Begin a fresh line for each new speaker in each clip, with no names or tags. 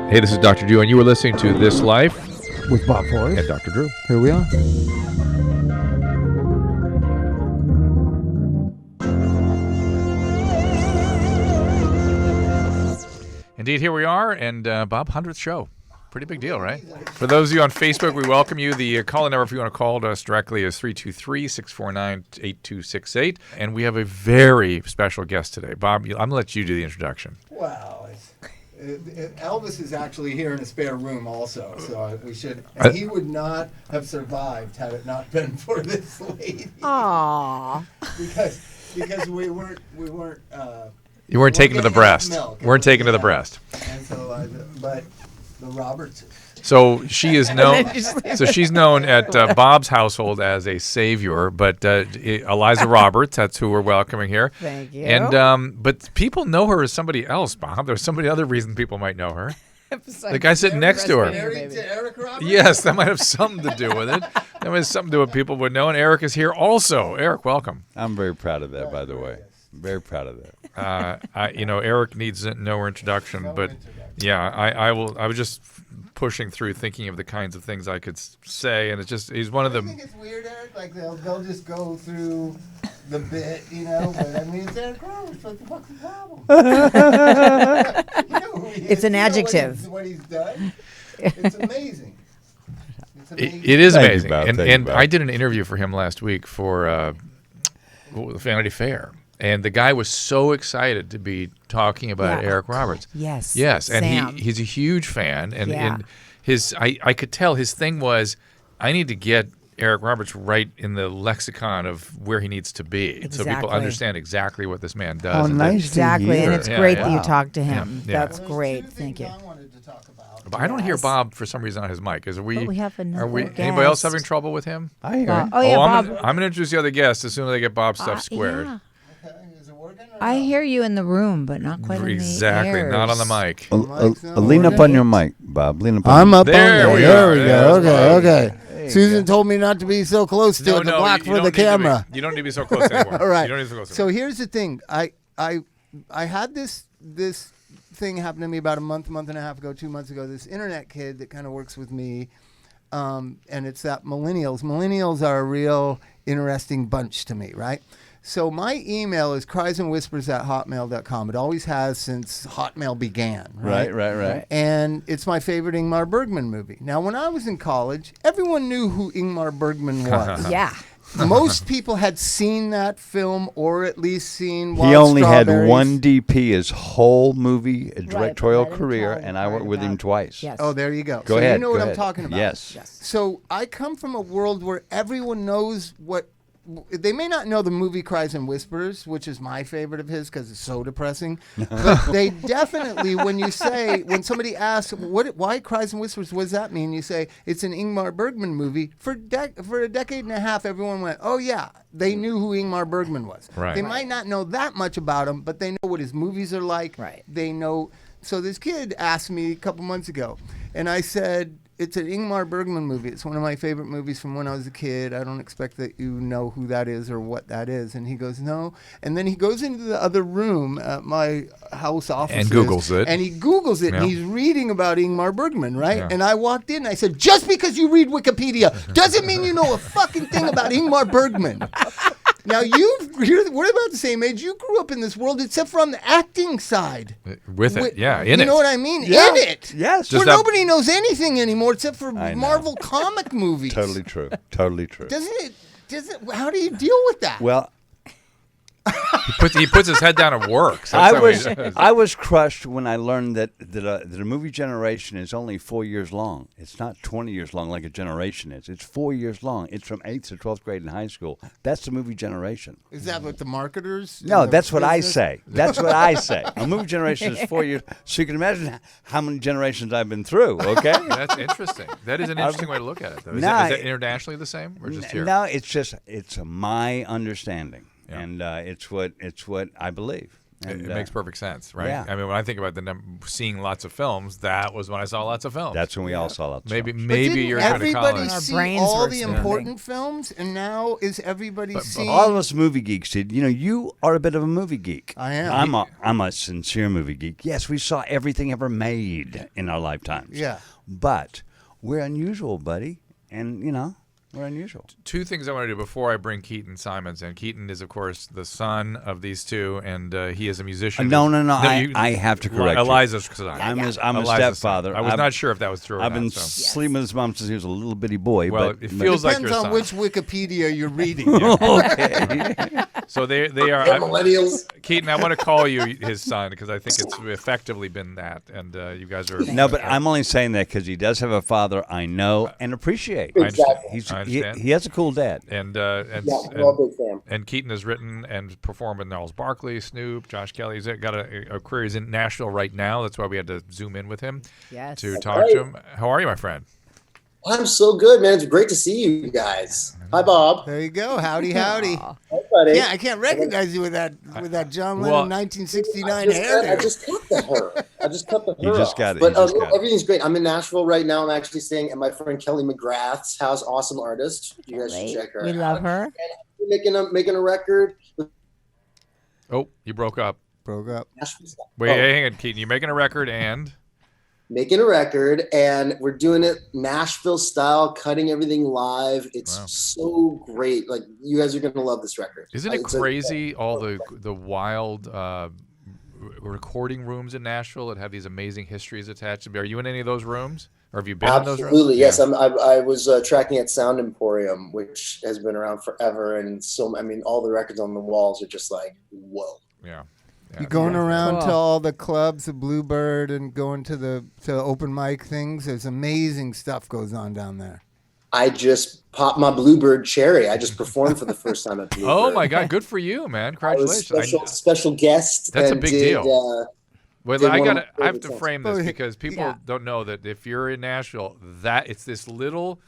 Hey, this is Dr. Drew, and you were listening to This Life
with Bob Forrest
and Dr. Drew.
Here we are.
Indeed, here we are, and Bob, 100th show. Pretty big deal, right? For those of you on Facebook, we welcome you. The call-in number, if you want to call to us directly, is 323-649-8268. And we have a very special guest today. Bob, I'm going to let you do the introduction.
Wow. Elvis is actually here in a spare room also, so we should. And he would not have survived had it not been for this lady.
Aww.
Because we weren't.
You weren't taken to the breast. Weren't taken to the breast.
And so, but the Roberts.
So she is known. So she's known at Bob's household as a savior, but Eliza Roberts, that's who we're welcoming here.
Thank you.
And but people know her as somebody else, Bob. There's somebody other reason people might know her. The guy sitting next to her.
Married to Eric Roberts?
Yes, that might have something to do with it. That might have something to do with people would know. And Eric is here also. Eric, welcome.
I'm very proud of that, by the way. Very proud of that.
Eric needs no introduction, but yeah, I will. I was just pushing through, thinking of the kinds of things I could say, and it's just he's one of them.
I think it's weird, Eric. Like they'll just go through the bit, But I mean, it's Eric Roberts. What the fuck's the problem? Who he
It's
is.
an adjective.
What he's done. It's amazing. It's amazing.
It is
Thank you,
amazing,
Bob.
and
Thank you,
and
Bob.
I did an interview for him last week for the Vanity Fair. And the guy was so excited to be talking about
Yeah.
Eric Roberts.
Yes.
Yes, and
Sam.
he's a huge fan. And,
Yeah.
and I could tell his thing was, I need to get Eric Roberts right in the lexicon of where he needs to be, so people
Exactly.
understand exactly what this man does.
Oh,
and
nice.
Exactly, and it's
Yeah,
great
yeah.
that you talked to him.
Yeah.
That's
There's
great.
two
Thank
things
you.
I wanted to talk about.
But I don't hear
Yes.
Bob for some reason on his mic. Is we?
But we have another
Anybody else
guest.
having trouble with him?
I hear it.
Oh yeah,
I'm
Bob.
gonna introduce the other guest as soon as I get Bob's stuff squared.
Yeah.
Okay, is it working or
I
not?
hear you in the room, but not quite
Exactly,
in the
not on the
ears.
mic.
Lean up on your mic, Bob. Lean up on
I'm
your
up
There
on
we
there.
are.
There we
There's
go.
Bob.
Okay. Susan told me not to be so close to the block
you
for
don't
the
need to be-
camera.
You don't need to be so close anymore.
All right.
You don't need to be so close
So
anymore.
here's the thing. I had this thing happen to me about a month and a half ago, 2 months ago. This internet kid that kind of works with me, and it's that millennials. Millennials are a real interesting bunch to me, right? So my email is criesandwhispers@hotmail.com. It always has since Hotmail began.
Right.
And it's my favorite Ingmar Bergman movie. Now, when I was in college, everyone knew who Ingmar Bergman was.
Yeah.
Most people had seen that film or at least seen Wild
He only had
Strawberries.
one DP his whole movie directorial
let him
career,
tell you
and I
part
worked with him
about-
twice.
Yes.
Oh, there you go.
Go
so
ahead.
you know
go
what
ahead.
I'm talking about.
Yes.
So I come from a world where everyone knows what. They may not know the movie Cries and Whispers, which is my favorite of his because it's so depressing. But they definitely, when somebody asks, why Cries and Whispers, what does that mean? You say, it's an Ingmar Bergman movie. For a decade and a half, everyone went, oh, yeah, they knew who Ingmar Bergman was.
Right.
They might not know that much about him, but they know what his movies are like.
Right.
They know. So this kid asked me a couple months ago, and I said, it's an Ingmar Bergman movie. It's one of my favorite movies from when I was a kid. I don't expect that you know who that is or what that is. And he goes, no. And then he goes into the other room at my house office.
And Googles it.
And he Googles it,
Yeah.
and he's reading about Ingmar Bergman, right?
Yeah.
And I walked in, and I said, just because you read Wikipedia doesn't mean you know a fucking thing about Ingmar Bergman. Now, we're about the same age. You grew up in this world, except for on the acting side.
With it, yeah, in it.
You know what I mean?
Yeah.
In it.
Yes.
Where
Just that-
nobody knows anything anymore except for
I know.
Marvel comic movies.
Totally true. Totally true.
Doesn't it? How do you deal with that?
Well,
He puts his head down and works. That's how he does.
I was crushed when I learned that a movie generation is only 4 years long. It's not 20 years long like a generation is. It's 4 years long. It's from 8th to 12th grade in high school. That's the movie generation.
Is that what the marketers?
No,
in the
that's what I
business-
say. That's what I say. A movie generation is 4 years. So you can imagine how many generations I've been through, okay?
That's interesting. That is an interesting way to look at it, though. Is,
Nah,
is that internationally the same, or just here?
No, it's my understanding.
Yeah.
And it's what I believe. And,
It makes perfect sense, right?
yeah.
I mean, when I think about seeing lots of films, that was when I saw lots of films.
That's when we all saw lots.
maybe
of films.
maybe
Didn't
you're going to
everybody
college.
Our
see
brains
all
were
the
expanding.
important films, and now is everybody seeing?
All of us movie geeks did. You know, you are a bit of a movie geek.
I am.
I'm a sincere movie geek. Yes, we saw everything ever made in our lifetimes.
Yeah.
But we're unusual, buddy. And, you know, we're unusual.
Two things I want to do before I bring Keaton Simons in. Keaton is, of course, the son of these two, and he is a musician.
No. I have to correct you.
Eliza's son.
I'm a
Eliza's
stepfather.
son. I was not sure if that was true or
I've
not.
been
so.
sleeping with his mom since he was a little bitty boy.
Well,
but
it feels like
Depends
your
on
son.
which Wikipedia you're reading.
So they are.
Millennials.
Keaton, I want to call you his son because I think it's effectively been that, and you guys are.
No, but I'm only saying that because he does have a father I know and appreciate.
I understand.
Exactly.
I understand.
He has a cool dad.
And
Yeah, we're all big fans.
and Keaton has written and performed with Gnarls Barkley, Snoop, Josh Kelly. He's got a career. He's in Nashville right now. That's why we had to zoom in with him
Yes.
to talk to him. How are you, my friend?
I'm so good, man. It's great to see you guys. Hi, Bob.
There you go. Howdy, howdy.
Aw.
Hi, buddy.
Yeah, I can't recognize you with that John Lennon
Well,
1969
I
hairdo.
just cut the hair. I just cut the hair.
You just
off.
got it.
But
You just got it.
everything's great. I'm in Nashville right now. I'm actually staying at my friend Kelly McGrath's house. Awesome artist. You guys should check her
We
out.
love her.
We're making a record. with
Oh, you broke up.
Broke up.
Nashville style.
Wait,
Oh.
hang on, Keaton. You're making a record, and
Making a record, and we're doing it Nashville style, cutting everything live. It's
Wow.
so great. Like, you guys are gonna love this record.
isn't it
It's a-
crazy? All the wild recording rooms in Nashville that have these amazing histories attached to them. Are you in any of those rooms, or have you been in those rooms?
Absolutely, yes.
Yeah.
I was tracking at Sound Emporium, which has been around forever, and so I mean, all the records on the walls are just like, whoa.
Yeah.
You going
Yeah.
around to
Cool.
all the clubs, the Bluebird, and going to the open mic things. There's amazing stuff goes on down there.
I just popped my Bluebird cherry. I just performed for the first time at Bluebird.
Oh my God! Good for you, man!
I was
Congratulations.
special guest.
That's a
and
big
did,
deal. Well,
did
I
one of
got.
my
I have to
favorite
frame
songs.
this because people
Yeah.
don't know that if you're in Nashville, that it's this little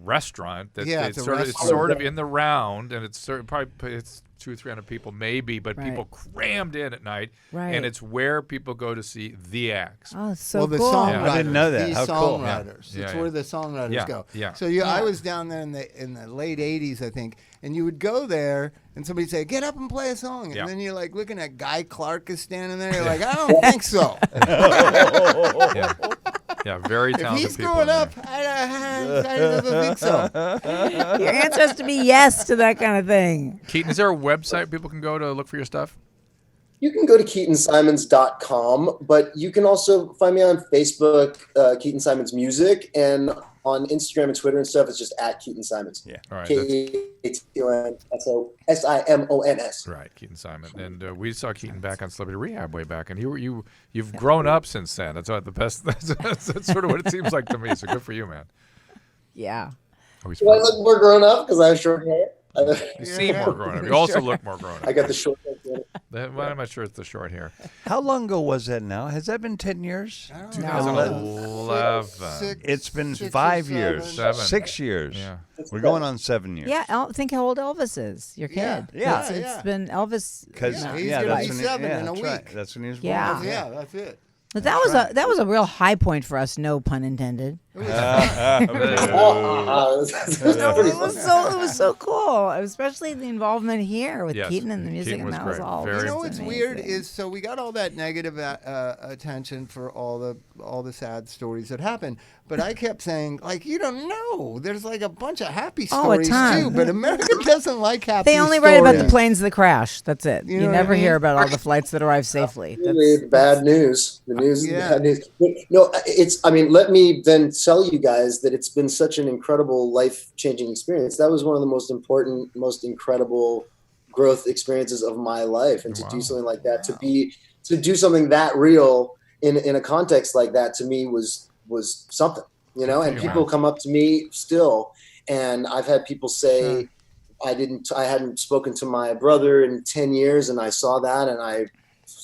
restaurant that
Yeah,
it's
it's a
sort of
restaurant.
in the round, and it's probably it's 200 or 300 people maybe, but
Right.
people crammed in at night,
Right.
and it's where people go to see the acts.
Oh, so
well, the
cool.
songwriters.
I didn't know that.
The
How cool.
songwriters.
Yeah.
It's
Yeah,
where the songwriters
Yeah,
go.
yeah.
So I was down there in the late '80s, I think, and you would go there, and somebody'd say, "Get up and play a song," and
Yeah.
then you're like looking at Guy Clark is standing there. You're like, "I don't think so."
Yeah, yeah, very
If
talented
he's
people.
growing
in there.
up, I don't think so.
Your answer has to be yes to that kind of thing.
Keaton, is there a website people can go to look for your stuff?
You can go to KeatonSimons.com, but you can also find me on Facebook, Keaton Simons Music, and on Instagram and Twitter and stuff. It's just at Keaton Simons.
Yeah.
All right. That's,
KeatonSimons.
right, Keaton Simon, and we saw Keaton back on Celebrity Rehab way back, and you've grown up since then. That's the best. That's sort of what it seems like to me. So good for you, man.
Yeah.
Always
Do I look more grown up because I have short hair?
you seem more grown up. You also look more grown up.
I got the short hair.
Why am I sure it's the short hair?
How long ago was that now? Has that been 10 years?
I don't
2011.
It's been
6 or
5
7.
years.
7.
6 years.
Yeah.
We're going on 7 years.
Yeah, think how old Elvis is. Your kid.
Yeah.
It's been Elvis.
Because
Yeah,
no.
he's
yeah,
gonna
that's
be
when
7 in a
that's right.
week.
That's when he was
Yeah.
born.
Yeah, that's it.
But that was a real high point for us. No pun intended.
It
It was so cool, especially the involvement here with
Yes,
Keaton and the music,
Keaton
and
was
that was
great.
all.
Very
You
just
know what's
amazing.
weird is so we got all that negative attention for all the sad stories that happened, but I kept saying like you don't know. There's like a bunch of happy
Oh, a
stories
ton.
too, but America doesn't like happy.
They only write about the
stories.
planes that crash. That's it.
You
You,
know what I
never
mean?
hear about all the flights that arrive safely.
Really bad news. The news is
Yeah.
bad news. No, I mean, let me then tell you guys that it's been such an incredible life-changing experience. That was one of the most important, most incredible growth experiences of my life. And to do something like that, to do something that real in a context like that, to me was something, you know, and people come up to me still. And I've had people say, I hadn't spoken to my brother in 10 years. And I saw that and I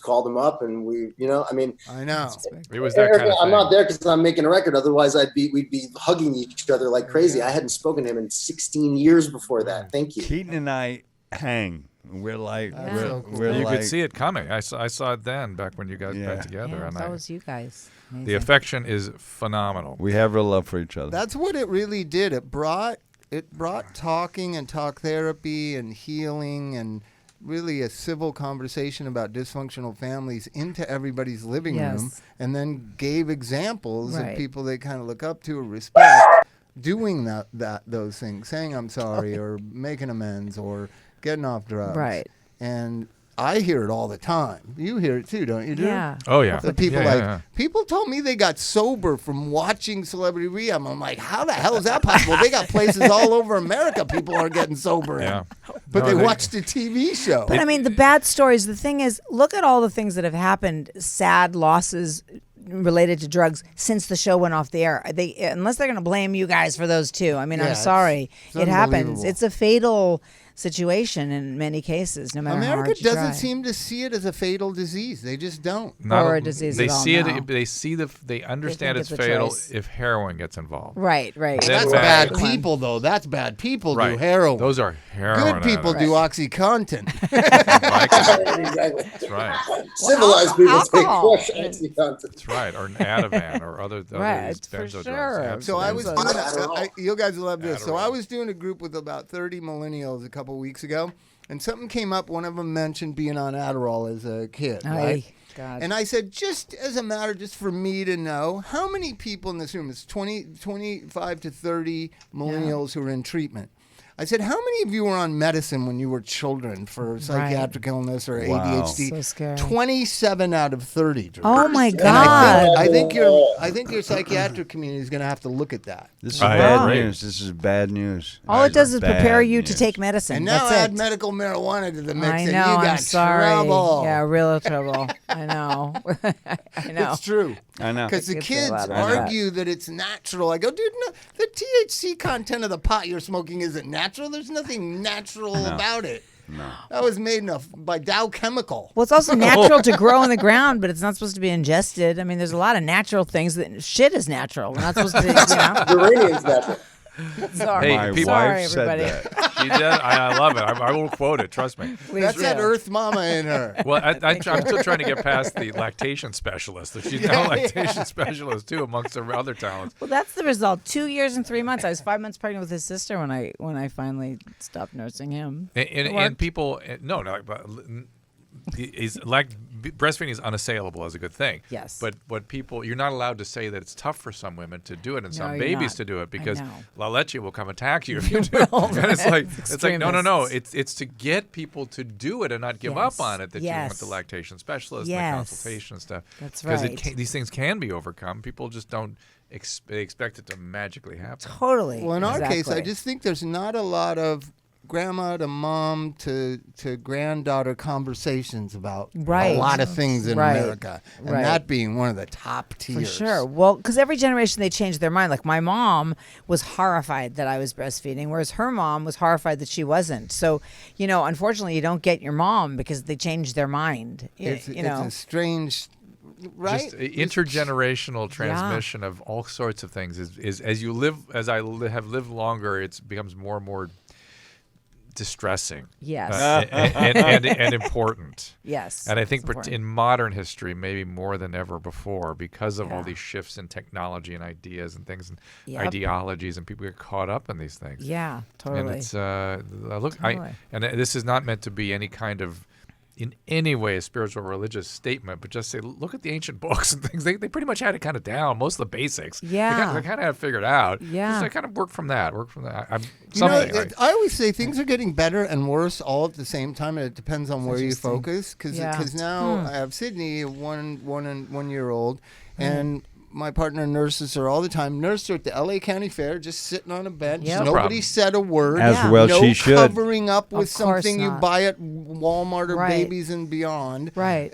called him up and we, you know, I mean,
I know.
It was that kind of thing.
I'm not there because I'm making a record. Otherwise we'd be hugging each other like crazy. I hadn't spoken to him in 16 years before that. Thank you.
Keaton and I hang We're like,
That's
we're,
so cool.
we're
You
like,
could see it coming. I saw it then, back when you guys
Yeah.
got together,
Yeah,
and
that was you guys.
the
Amazing.
affection is phenomenal.
we have real love for each other.
That's what it really did. It brought talking and talk therapy and healing and really a civil conversation about dysfunctional families into everybody's living room,
Yes.
and then gave examples
Right.
of people they kind of look up to or respect doing those things, saying I'm sorry or making amends or getting off drugs.
Right.
And I hear it all the time. You hear it too, don't you, Drew?
Yeah.
Oh yeah.
The people
Yeah.
people told me they got sober from watching Celebrity Rehab. I'm like, how the hell is that possible? They got places all over America people are getting sober in.
Yeah.
But
No,
they
they-
watched a TV show.
But I mean, the bad stories, the thing is, look at all the things that have happened, sad losses related to drugs since the show went off the air. Unless they're going to blame you guys for those too. I mean,
Yeah,
I'm sorry.
it's
It happens.
unbelievable.
It's a fatal situation in many cases, no matter how
America
hard you
doesn't
try.
seem to see it as a fatal disease. They just don't.
Or a disease
They
at all
see
now.
it. They understand
think
it's
it's a
fatal
choice.
if heroin gets involved.
Right.
Then
That's
bad.
bad people, though. That's bad people do
Right.
heroin.
Those are heroin.
Good people
addicts.
do OxyContin.
Exactly.
That's right.
Civilized people take
alcohol.
crush OxyContin.
That's right. Or an Ativan or other
Right, for
benzo
sure.
drugs.
So I was doing,
Absolutely.
you guys love this. So
Adderall.
I was doing a group with about 30 millennials a couple weeks ago, and something came up. One of them mentioned being on Adderall as a kid, right?
God.
And I said, just as a matter, just for me to know, how many people in this room, it's 25 to 30 millennials who are in treatment. I said, how many of you were on medicine when you were children for psychiatric illness or
Wow.
ADHD?
So scary.
27 out of 30. Drew.
Oh my
And
God.
I think your psychiatric community is going to have to look at that.
This is
I
bad
agree.
news. This is bad news.
All it does is
Bad
prepare you to
news.
take medicine.
And now
That's
add
it.
medical marijuana to the mix,
I
and
know.
you got
I'm sorry.
trouble.
Yeah, real trouble. I know. I know.
It's true.
I know.
Because the
could say a
kids
lot about that.
argue that it's natural. I go, dude, no, the THC content of the pot you're smoking isn't natural. There's nothing natural about it.
No.
That was made by Dow Chemical.
Well, it's also natural to grow in the ground, but it's not supposed to be ingested. I mean, there's a lot of natural things that shit is natural. We're not supposed to,
Uranium's natural.
Sorry.
Hey,
My
people-
Sorry,
wife said
everybody.
that.
She did. I love it. I will quote it. Trust me.
Please
That's that
do.
Earth Mama in her.
Well, I'm still trying to get past the lactation specialist. She's now a lactation specialist too, amongst her other talents.
Well, that's the result. 2 years and 3 months. I was 5 months pregnant with his sister when I finally stopped nursing him.
And
worked.
people, no, but breastfeeding is unassailable as a good thing.
Yes.
But what people, you're not allowed to say that it's tough for some women to do it and some
you're
babies
not.
to do it
I
because
know.
La Leche will come attack you if you do.
will.
And it's like no.
Extremists.
It's to get people to do it and not give
Yes.
up on it that you want
Yes.
the lactation specialist and
Yes.
the consultation and stuff.
That's
Because
right.
these things can be overcome. People just don't they expect it to magically happen.
Totally.
Well, in our case, I
Exactly.
just think there's not a lot of grandma to mom to granddaughter conversations about
Right.
a lot of things in
Right.
America, and
Right.
that being one of the top
For
tiers.
sure. Well, because every generation they change their mind. Like my mom was horrified that I was breastfeeding, whereas her mom was horrified that she wasn't. So, unfortunately, you don't get your mom because they change their mind.
It's a strange, right?
Just intergenerational transmission of all sorts of things is as you live, as I have lived longer, it becomes more and more distressing.
Yes.
And important.
Yes.
And I think
It's important.
in modern history, maybe more than ever before, because of all
Yeah.
these shifts in technology and ideas and things and
Yep.
ideologies, and people get caught up in these things.
Yeah, totally.
And it's
Totally.
this is not meant to be any kind of in any way a spiritual or religious statement, but just say, look at the ancient books and things. They pretty much had it kind of down, most of the basics.
Yeah.
They kind of had it figured out.
Yeah.
Just I kind of work from that.
You
Something,
know,
right?
I always say things are getting better and worse all at the same time, and it depends on where you
interesting.
focus. Because
Yeah.
now I have Sydney, a 1 year old, and my partner nurses her all the time. Nursed her at the LA County Fair, just sitting on a bench.
Yep. No
Nobody
problem.
said a word.
As
Yeah.
well
no
she should.
covering up with
Of course
something you
not.
buy at Walmart or
Right.
Babies and Beyond.
Right.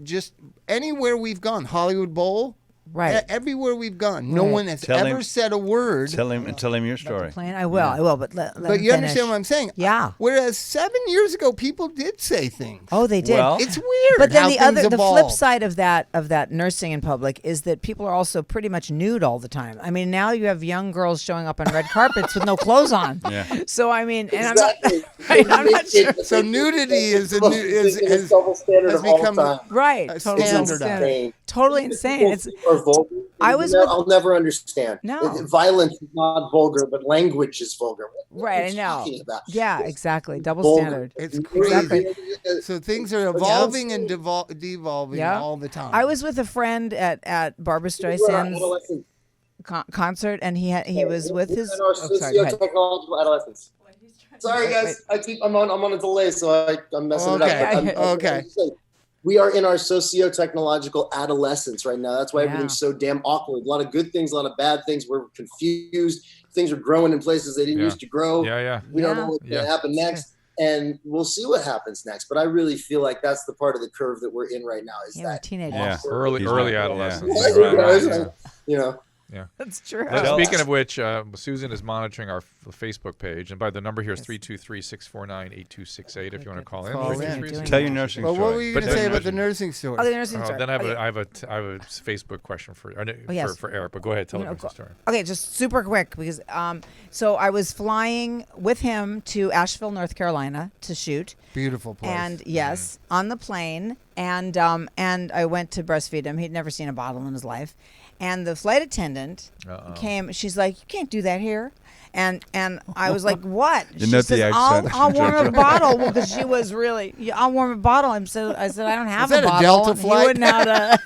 Just anywhere we've gone, Hollywood Bowl,
Right.
Everywhere we've gone, no one has
Tell
ever
him-
said a word.
Tell him your story.
Plan. I will. But let
But
him
you
finish.
understand what I'm saying?
Yeah.
Whereas 7 years ago, people did say things.
Oh, they did.
Well-
It's weird.
But then
how
the
things
flip
evolve.
side of that nursing in public is that people are also pretty much nude all the time. I mean, now you have young girls showing up on red carpets with no clothes on.
Yeah.
So I mean, and
Exactly.
I'm not sure.
So nudity is a new
It's a
has
double standard
has
of all
become
time.
Right.
a
Totally
standard.
insane. Totally insane. It's
Or vulgar.
I was
I'll never understand.
No.
Violence is not vulgar, but language is vulgar. What
right.
are
I
you
know.
talking about?
Yeah. Exactly. Double
Vulgar.
standard.
It's
Exactly.
crazy. So things are evolving and devolving
Yeah.
all the time.
I was with a friend at Barbara
We were
Streisand's
adolescents.
concert, and he was with his.
In our
Oh, sorry. Go ahead.
socio-technological adolescence. Sorry, guys. I'm on a delay, so I'm messing
Okay.
it up.
Okay.
I'm just saying, we are in our socio-technological adolescence right now. That's why
Yeah.
everything's so damn awkward. A lot of good things, a lot of bad things. We're confused. Things are growing in places they didn't
Yeah.
used to grow.
Yeah.
We don't
Yeah.
know what's going
Yeah.
to happen next. And we'll see what happens next. But I really feel like that's the part of the curve that we're in right now. Is
Yeah, we're
that
teenagers.
Yeah.
Early
He's
early
not-
adolescence.
Yeah,
Right,
guys,
yeah.
you know,
That's true.
Speaking of which, Susan is monitoring our Facebook page, and by the number here is 323-649-8268 if you want to call in.
Call in.
323-649.
Tell your nursing
But
story.
what were you going
But
to say
then-
about the nursing story?
Oh, the nursing
Oh,
story.
then I have,
Okay.
I have a Facebook question for
yes.
for Eric, but go ahead, tell
No,
the
go-
story.
Okay, just super quick because so I was flying with him to Asheville, North Carolina to shoot,
Beautiful place.
and yes, on the plane, and I went to breastfeed him. He'd never seen a bottle in his life, and the flight attendant came. She's like, "You can't do that here." And I was like, "What?"
You
She
note the
says,
accent.
I'll warm a bottle because she was really. "Yeah, I'll warm a bottle." I said, "I don't have
that a
bottle."
Delta
And he
flight?
wouldn't know how to.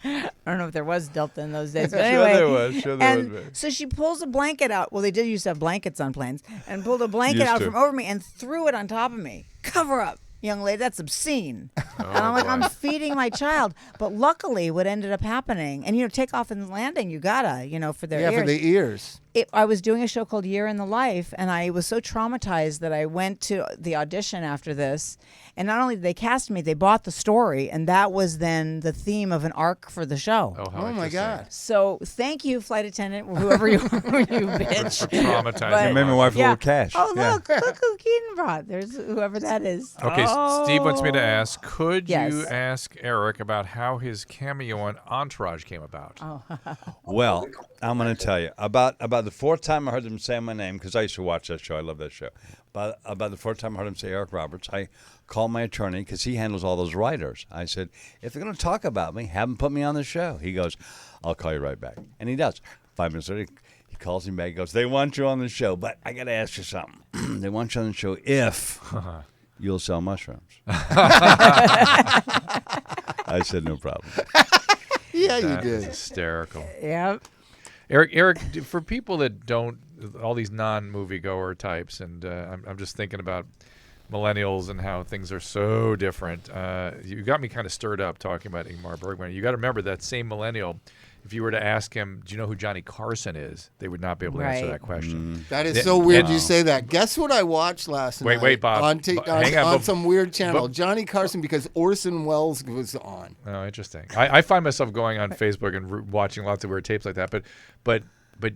I don't know if there was Delta in those days, but anyway.
there was. Sure there
and
was, babe.
so she pulls a blanket out. Well, they did used to have blankets on planes, and pulled a blanket
Used
out
to.
from over me and threw it on top of me. Cover up, young lady. That's obscene. and I'm like,
boy.
I'm feeding my child. But luckily, what ended up happening, and takeoff and landing, you gotta, for their
yeah,
ears.
for the ears.
I was doing a show called Year in the Life, and I was so traumatized that I went to the audition after this. And not only did they cast me, they bought the story, and that was then the theme of an arc for the show.
Oh, how
Oh my
interesting.
God.
So thank you, flight attendant, whoever you bitch.
Traumatizing.
But-
You made my wife a
Yeah.
little cash.
Oh
Yeah.
look who Keaton brought. There's whoever that is.
Okay, Steve wants me to ask, could
Yes.
you ask Eric about how his cameo on Entourage came about?
Well, I'm going to tell you about the fourth time I heard him say my name, because I used to watch that show. I love that show. But about the fourth time I heard him say Eric Roberts, I called my attorney because he handles all those writers. I said, if they're going to talk about me, have them put me on the show. He goes, I'll call you right back. And he does. 5 minutes later, he calls me back. He goes, they want you on the show, but I got to ask you something. They want you on the show if you'll sell mushrooms. I said, no problem.
Yeah, you
That is
did.
hysterical.
Yep.
Eric, for people that don't, all these non-moviegoer types, and I'm just thinking about millennials and how things are so different. You got me kind of stirred up talking about Ingmar Bergman. You got to remember that same millennial. If you were to ask him, do you know who Johnny Carson is? They would not be able to answer
Right.
that question.
That is
Yeah,
so weird
and-
you say that. Guess what I watched last night?
Wait, Bob.
On,
Hang on,
on
but-
some weird channel.
but-
Johnny Carson, because Orson Welles was on.
Oh, interesting. I find myself going on Facebook and watching lots of weird tapes like that. But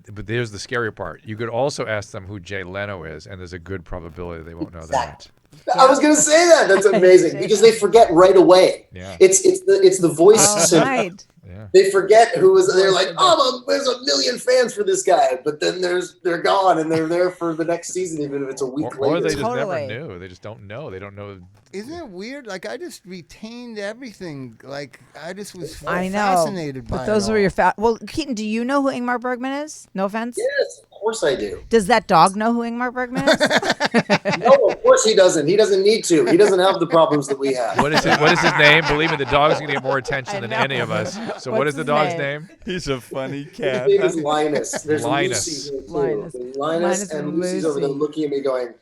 there's the scary part. You could also ask them who Jay Leno is, and there's a good probability they won't know that.
I was going to say that. That's amazing because they forget right away.
Yeah.
It's the voice
Oh,
syndrome.
right.
Yeah.
They forget who was. They're like, oh, there's a million fans for this guy, but then they're gone and they're there for the next season, even if it's a week
Or
later.
they just
Totally.
never knew. They just don't know. They don't know.
Isn't it weird? Like, I just retained everything. Like, I just was
I know.
fascinated by
But those
it
were
all.
your Well, Keaton, do you know who Ingmar Bergman is? No offense.
Yes, of course I do.
Does that dog know who Ingmar Bergman is?
No, of course he doesn't. He doesn't need to. He doesn't have the problems that we have.
What is his name? Believe me, the dog's gonna get more attention
I
than
know.
any of us. So what
What's
is the
his
dog's
name?
name?
He's a funny
His
cat.
name is Linus. There's
Linus.
a Lucy here too.
Linus.
Linus
Linus
and
and
Lucy's over there
Lucy.
looking at me going,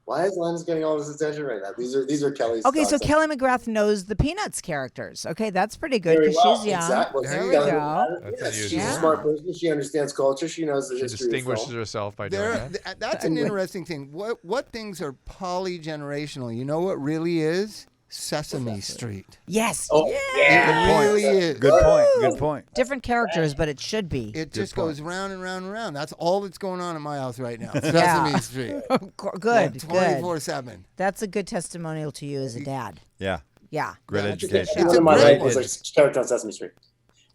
why is Linus getting all this attention right now? These are Kelly's
Okay, so
thoughts.
Kelly McGrath knows the Peanuts characters. Okay, that's pretty good
Very
because
well.
she's young.
Exactly.
There we
Kelly
go.
McGrath,
That's
yes, she's
unusual.
a smart person. She understands culture. She knows the
She
history of
distinguishes
film.
herself by doing
That's an interesting thing. What things are polygenerational? You know what really is? Sesame Street.
Yes.
Oh,
yeah.
It really is.
Good point. Good point.
Different characters, but it should be.
It just goes round and round and round. That's all that's going on at my house right now. Sesame Street.
Good.
24/7.
That's a good testimonial to you as a dad.
Yeah.
Yeah.
Great
Yeah,
education.
It's
One
a
of my
great
life was like character on Sesame Street.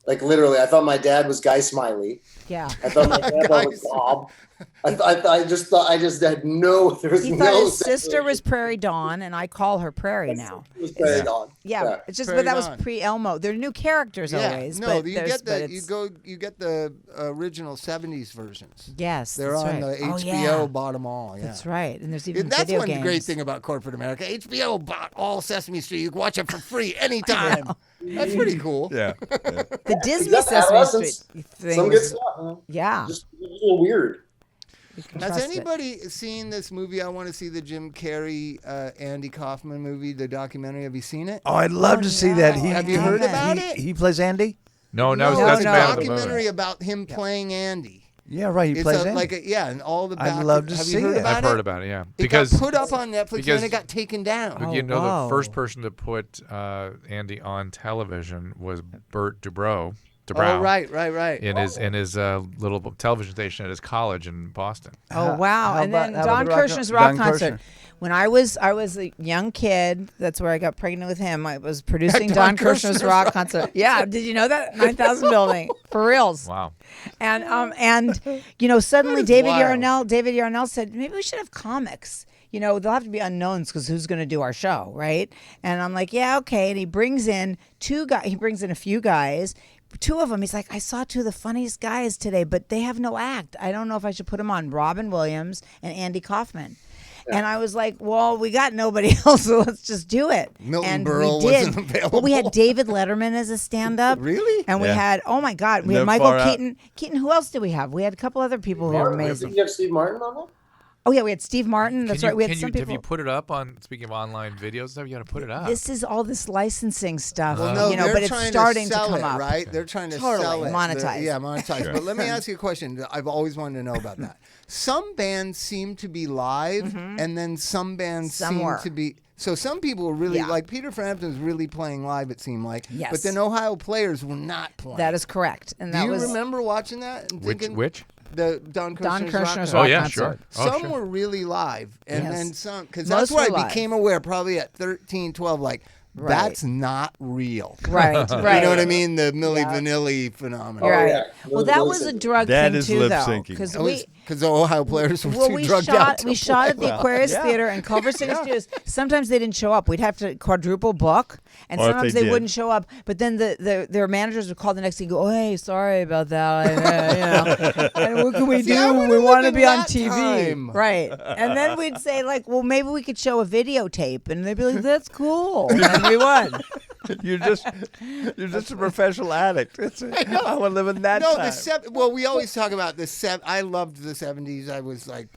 Like literally, I thought my dad was Guy Smiley.
Yeah.
I thought my grandpa was Bob. I just had no. There was
He
no.
thought his sister was Prairie Dawn, and I call her Prairie now.
It was Prairie Dawn.
Yeah, it's just,
Prairie
but that was
Dawn.
pre-Elmo. They're new characters always.
No,
but
you
there's-
get
but
the
it's-
you get the original '70s versions.
Yes,
They're
that's
on
right.
the
Oh,
HBO.
yeah.
Bought them all. Yeah.
That's right, and there's even
That's
video
one
games.
great thing about corporate America. HBO bought all Sesame Street. You can watch it for free anytime. That's pretty cool.
Yeah.
The Disney
got
Sesame
adolescence.
Street thing.
Some good stuff. Huh?
Yeah.
Just a little weird.
You can
Has
trust it.
anybody seen this movie? I want to see the Jim Carrey, Andy Kaufman movie, the documentary. Have you seen it?
Oh, I'd love to see that.
no.
Have you heard about it?
He plays Andy?
No,
No,
that's
it's a
Man of the
documentary
Moon.
about him playing Andy.
Yeah, right. He
It's
plays Andy.
and all the.
I'd love to
have
see
you heard
it.
about
I've heard about it. Yeah,
It got put up on Netflix and
because-
then it got taken down.
Oh,
you know,
wow.
the first person to put Andy on television was Bert Dubrow.
Oh, right.
In his little television station at his college in Boston.
Oh wow!
how
And
about-
then
how about
Don
the rock-
Kirshner's rock
Don
concert.
Kirshner?
When I was a young kid, that's where I got pregnant with him. I was producing
Don
Don Kirshner's
Kirshner's
rock concert. Yeah, did you know that 9,000 building for reals?
Wow.
And you know, suddenly
is
David
wild.
Yarnell said maybe we should have comics. You know, they'll have to be unknowns because who's going to do our show, right? And I'm like, yeah, okay. And he brings in two guys. He brings in a few guys. Two of them, he's like, I saw two of the funniest guys today, but they have no act. I don't know if I should put them on. Robin Williams and Andy Kaufman. And I was like, well, we got nobody else, so let's just do it.
Milton
and
Berle
we did.
wasn't available.
But we had David Letterman as a stand-up.
Really?
And we
Yeah.
had, oh my God, we
No
had Michael
far out.
Keaton. Keaton, who else did we have? We had a couple other people who were amazing.
Did you have Steve Martin on that?
Oh yeah, we had Steve Martin. That's right. We had some
Have you
people.
put it up on? Speaking of online videos, stuff, you got to put it up.
This is all this licensing stuff,
Well, no,
you know,
they're
but it's
trying
starting
to sell
come
it,
up.
right? They're trying to
Totally,
sell it.
monetize.
Yeah, monetize. But let me ask you a question that I've always wanted to know about that. Some bands seem to be live, and then some bands
Some
seem
were.
to be. So some people were really
Yeah.
like Peter Frampton was really playing live. It seemed like,
Yes.
but then Ohio players were not playing.
That is correct. And
Do
that
you
was
remember watching that and thinking
Which?
the Don
Don
Kirshner's
Kirshner's
rock
rock
Oh yeah,
concert.
sure. Oh,
some
sure.
were really live, and
Yes.
then some, because
Most
that's where
were
I
live.
became aware, probably at 13, 12, like,
Right.
that's not real.
right, right.
You know what I mean? The Milli
Yeah.
Vanilli phenomenon.
Right.
yeah.
Well, that was a drug
That
thing
is
too,
lip
though,
syncing.
because
Because the Ohio players were
well,
too
we
drugged out.
shot at the Aquarius
yeah.
Theater and Culver City Studios. Sometimes they didn't show up. We'd have to quadruple book, and
Or if
sometimes
they
they
did.
wouldn't show up. But then their managers would call the next day and go, "Oh, hey, sorry about that. You know, and what can we
See, I
do?
would've
We want to
lived
be
in
on
that
TV,
time.
right?" And then we'd say like, "Well, maybe we could show a videotape," and they'd be like, "That's cool," and we would.
You're just a professional addict. I want to live in that
No,
time.
well, we always talk about I loved the 70s. I was like,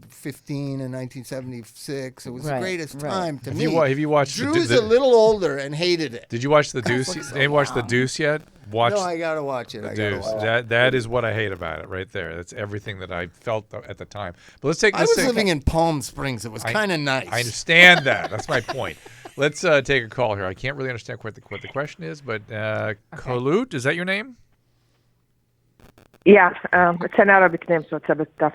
15 in 1976. It was the
Right,
greatest
right.
time to
Have
me.
you watched the-
Drew's
the-
a little older and hated it.
Did you watch the Deuce? Ain't watched the Deuce yet? Watch
No, I gotta watch it.
the
I gotta
Deuce.
watch it.
That is what I hate about it, right there. That's everything that I felt at the time. But let's take.
I
let's
was
take-
living in Palm Springs. It was kind of nice.
I understand that. That's my point. Let's take a call here. I can't really understand what the question is, but Kolut, is that your name?
Yeah, it's an Arabic name, so it's a bit tough.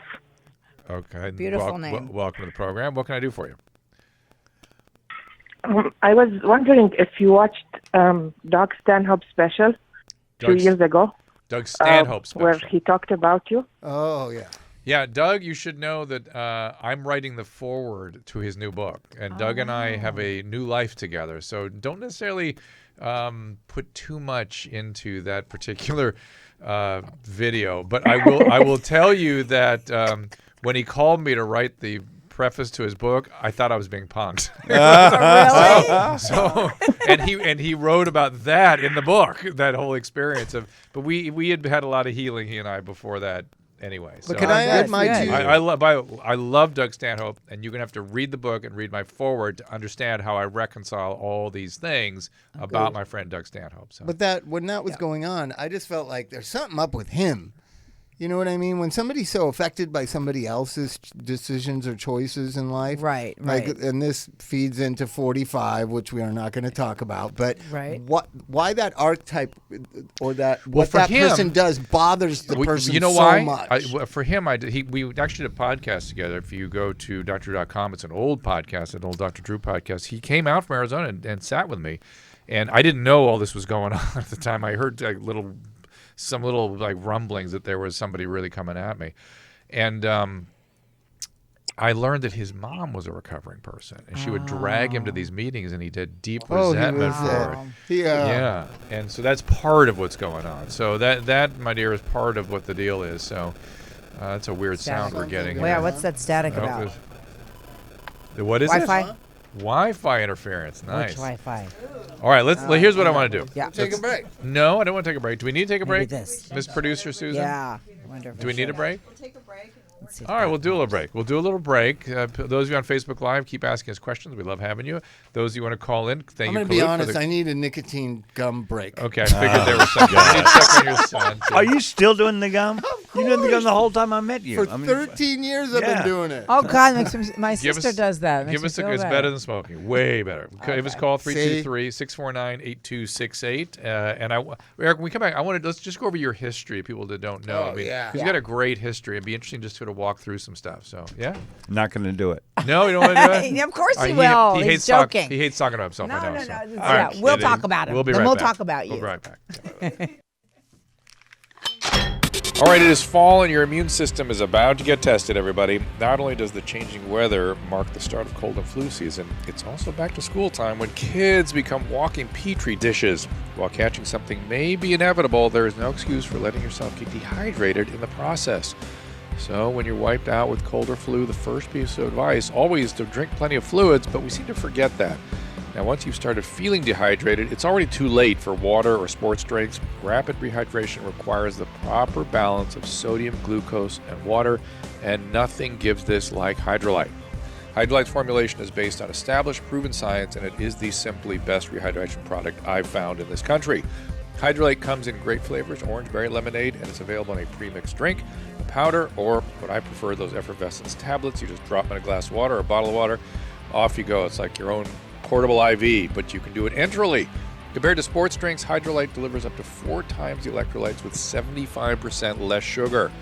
Okay.
Beautiful name.
Welcome to the program. What can I do for you?
I was wondering if you watched Doug Stanhope special 2
Doug-
years ago,
Doug Stanhope
where
special.
he talked about you.
Oh yeah.
Yeah, Doug, you should know that I'm writing the foreword to his new book, and Doug and I have a new life together. So don't necessarily put too much into that particular video, but I will tell you that when he called me to write the preface to his book, I thought I was being punked.
Really?
So, and he wrote about that in the book, that whole experience of. But we had had a lot of healing, he and I, before that. Anyway, so
But can I add
good,
my
good.
two?
I love Doug Stanhope, and you're gonna have to read the book and read my foreword to understand how I reconcile all these things about my friend Doug Stanhope. So
But when that was going on, I just felt like there's something up with him. You know what I mean? When somebody's so affected by somebody else's decisions or choices in life,
Right.
And this feeds into 45, which we are not going to talk about. But
Right.
why that archetype or that
Well,
what
for
that
him,
person does bothers the person
you know
so
why?
much.
For him, we actually did a podcast together. If you go to drdrew.com, it's an old podcast, an old Dr. Drew podcast. He came out from Arizona and sat with me, and I didn't know all this was going on at the time. I heard some little like rumblings that there was somebody really coming at me, and I learned that his mom was a recovering person, and she would drag him to these meetings, and he did deep resentment for it. Yeah, and so that's part of what's going on. So that, my dear, is part of what the deal is. So that's a weird sound we're getting.
Well, yeah, what's that static about?
What is
Wi-Fi?
it? Wi-Fi interference. Nice.
Which Wi-Fi?
All right, here's what I want to do.
Yeah.
Take a break.
No, I don't want to take a break. Do we need to take a
Maybe
break?
this.
Miss Producer Susan?
Yeah. I wonder if
Do we need a break?
We'll take a break.
Let's see.
All right, we'll do a little break. Those of you on Facebook Live, keep asking us questions. We love having you. Those of you want to call in, thank
I'm
you.
going to be honest. I need a nicotine gum break.
Okay, I figured there was something. You need to check on your son. too.
Are you still doing the gum? You doing the gum the whole time I met you.
For 13 years, I've been doing it.
Oh God, my
Give
sister
us-
does that. Makes
Give
me
us
feel
it's
bad.
better than smoking. Way better. Give us a call
See?
323-649-8268. And Eric, when we come back, let's just go over your history. People that don't know.
Oh, yeah.
You've got a great history. It'd be interesting just to sort of walk through some stuff. So yeah.
Not going to do it.
No, you don't want to do it.
Of course he
He
will.
hates
He's joking.
he hates talking about himself.
No,
I know.
no,
so.
no.
All
Yeah,
right,
we'll
kidding.
talk about it.
We'll be
Then
right
we'll
back.
talk about you.
We'll be right back. All right, it is fall and your immune system is about to get tested, everybody. Not only does the changing weather mark the start of cold and flu season, it's also back to school time when kids become walking petri dishes. While catching something may be inevitable, there is no excuse for letting yourself get dehydrated in the process. So when you're wiped out with cold or flu, the first piece of advice always to drink plenty of fluids, but we seem to forget that. Now, once you've started feeling dehydrated, it's already too late for water or sports drinks. Rapid rehydration requires the proper balance of sodium, glucose, and water, and nothing gives this like Hydrolyte. Hydrolyte's formulation is based on established, proven science, and it is the simply best rehydration product I've found in this country. Hydrolyte comes in great flavors, orange, berry, lemonade, and it's available in a pre-mixed drink, a powder, or what I prefer, those effervescence tablets. You just drop them in a glass of water or a bottle of water. Off you go. It's like your own portable IV, but you can do it enterally. Compared to sports drinks, Hydrolyte delivers up to 4 times the electrolytes with 75% less sugar.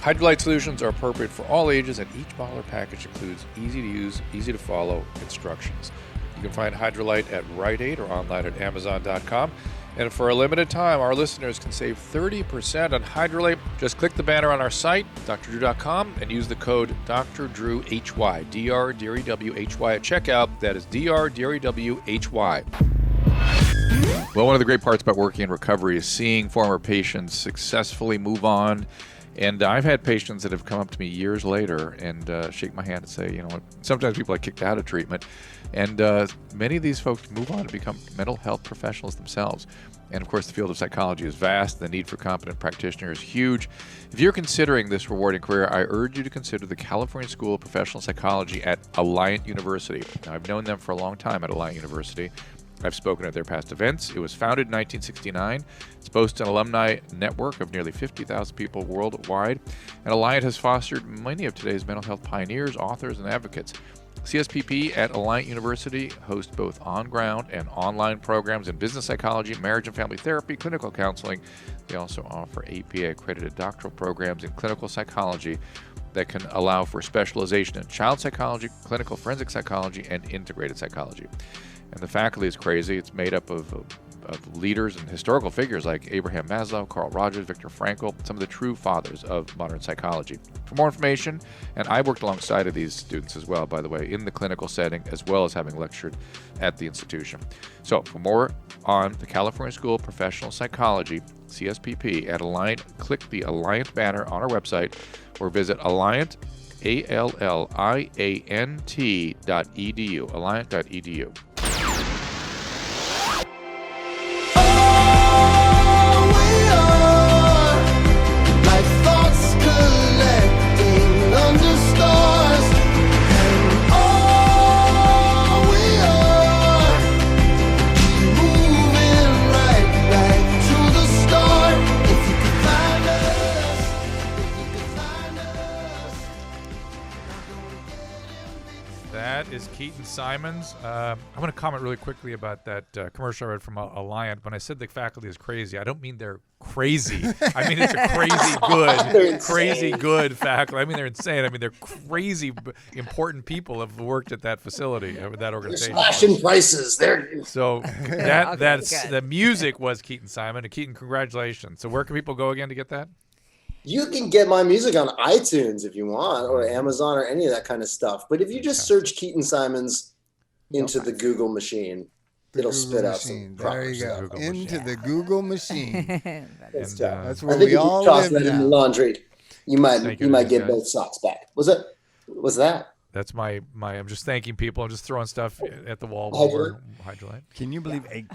Hydrolyte solutions are appropriate for all ages, and each bottle or package includes easy-to-use, easy-to-follow instructions. You can find Hydrolyte at Rite Aid or online at Amazon.com. And for a limited time, our listeners can save 30% on Hydrolyte. Just click the banner on our site, drdrew.com, and use the code DRDREWHY, DRDREWHY at checkout. That is DRDREWHY. Well, one of the great parts about working in recovery is seeing former patients successfully move on. And I've had patients that have come up to me years later and shake my hand and say, you know what, sometimes people are kicked out of treatment. And many of these folks move on to become mental health professionals themselves. And of course, the field of psychology is vast. The need for competent practitioners is huge. If you're considering this rewarding career, I urge you to consider the California School of Professional Psychology at Alliant University. Now, I've known them for a long time at Alliant University. I've spoken at their past events. It was founded in 1969. It's boasts an alumni network of nearly 50,000 people worldwide. And Alliant has fostered many of today's mental health pioneers, authors, and advocates. CSPP at Alliant University hosts both on-ground and online programs in business psychology, marriage and family therapy, clinical counseling. They also offer APA-accredited doctoral programs in clinical psychology that can allow for specialization in child psychology, clinical forensic psychology, and integrated psychology. And the faculty is crazy. It's made up of leaders and historical figures like Abraham Maslow, Carl Rogers, Viktor Frankl, some of the true fathers of modern psychology. For more information, and I worked alongside of these students as well, by the way, in the clinical setting, as well as having lectured at the institution. So for more on the California School of Professional Psychology, CSPP, at Alliant, click the Alliant banner on our website or visit Alliant, ALLIANT.edu, alliant.edu. is Keaton Simons. I want to comment really quickly about that commercial I read from Alliant. When I said the faculty is crazy, I don't mean they're crazy. I mean it's a crazy good faculty. I mean they're insane. I mean they're crazy important people have worked at that facility, that organization.
They're slashing prices.
So that's the music was Keaton Simon. And Keaton, congratulations. So where can people go again to get that?
You can get my music on iTunes if you want, or Amazon, or any of that kind of stuff. But if you just search Keaton Simons into the Google machine, it'll spit out some.
There you go.
Google
Into the Google machine.
That's
That's where
I think
we
if
all
you toss
live
that in the
now.
laundry, you might get
guys.
both socks back. Was that?
That's my I'm just thanking people. I'm just throwing stuff at the wall Hydrolite.
Can you believe a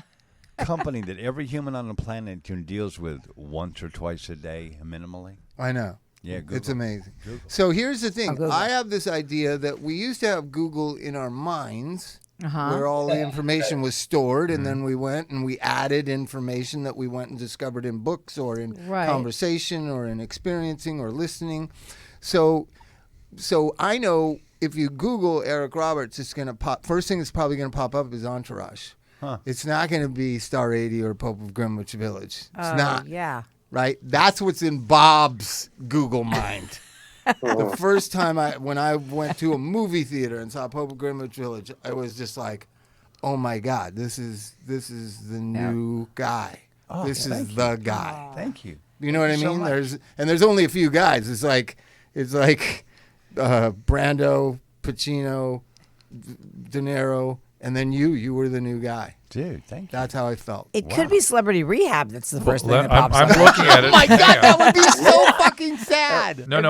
company that every human on the planet deals with once or twice a day minimally?
I know.
Yeah, Google.
It's amazing.
Google.
So here's the thing.
Google.
I have this idea that we used to have Google in our minds where all the information was stored, and then we went and we added information that we went and discovered in books or in conversation or in experiencing or listening. So I know if you Google Eric Roberts, it's going to pop. First thing that's probably going to pop up is Entourage.
Huh.
It's not going to be Star 80 or Pope of Greenwich Village. It's not.
Yeah.
Right? That's what's in Bob's Google mind. The first time when I went to a movie theater and saw Pope of Greenwich Village, I was just like, "Oh my God, this is the new guy. This is the guy."
Thank you.
You know what I
so
mean?
much.
There's only a few guys. It's like Brando, Pacino, De Niro, and then you were the new guy.
Dude, thank you.
That's how I felt.
It could be Celebrity Rehab. That's the first thing that
I'm
pops up.
looking at it.
Oh my God, that would be so fucking sad.
No,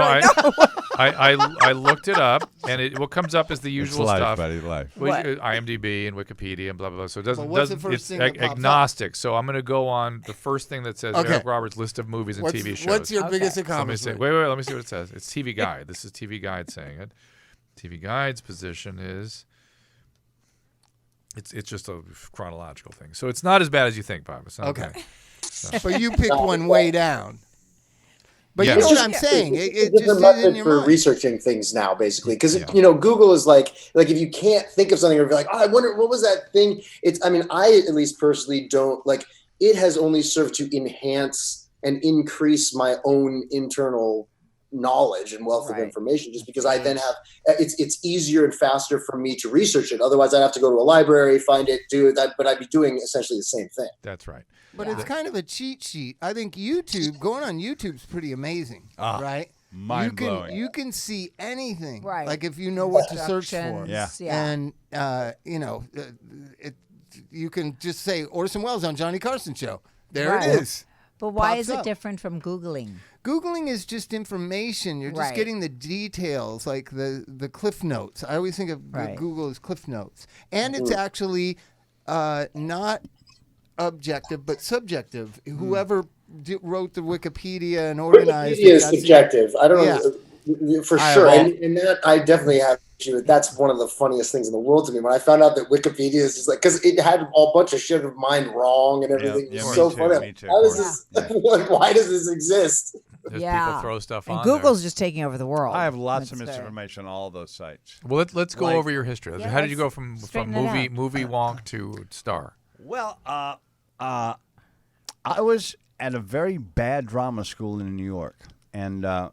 I looked it up, and what comes up is the usual
life,
stuff.
buddy, life.
What?
IMDb and Wikipedia and blah blah blah. So it doesn't.
But what's the
doesn't
first
it's
thing that pops up?
agnostic. So I'm going to go on the first thing that says
Okay.
Eric Roberts list of movies and TV shows.
What's your biggest
Let me see.
accomplishment?
Wait. Let me see what it says. It's TV Guide. This is TV Guide saying it. TV Guide's position is. It's just a chronological thing. So it's not as bad as you think, Bob. It's not
Okay.
bad.
But you picked one way down. But
Yeah.
you know what I'm saying? It
It's
just
a
is in
method
your
for
mind.
researching things now, basically, because
Yeah.
Google is like if you can't think of something or be like, oh, I wonder what was that thing. I at least personally don't like. It has only served to enhance and increase my own internal knowledge and wealth of information, just because I then have it's easier and faster for me to research it. Otherwise I'd have to go to a library, find it, do that, but I'd be doing essentially the same thing.
That's right.
But it's kind of a cheat sheet. I think going on YouTube's pretty amazing, right?
Mind-blowing.
You can see anything,
Right.
like if you know what to search for.
Instructions,
Yeah.
And you can just say Orson Welles on Johnny Carson show. There
Right.
it is.
But why
Pops
is it
up.
different from Googling?
Googling is just information. You're just
Right.
getting the details, like the cliff notes. I always think of
Right.
Google as cliff notes. And it's actually not objective, but subjective. Whoever wrote the Wikipedia and organized
Wikipedia is subjective. I don't know for
I
sure.
have
And that I definitely have issue with. That's one of the funniest things in the world to me. When I found out that Wikipedia is just like, because it had a bunch of shit of mine wrong and everything.
Yeah,
It was
me
so
too,
funny.
me too.
How does this, like, why does this exist?
There's
Yeah.
people throw stuff
And
on
Google's just taking over the world.
I have lots of
That's
misinformation on all those sites.
there. Well, let's go
Like-
over your history.
Yeah,
How did you go
let's
from
straighten it
movie
out.
wonk to star?
Well, I was at a very bad drama school in New York, and
The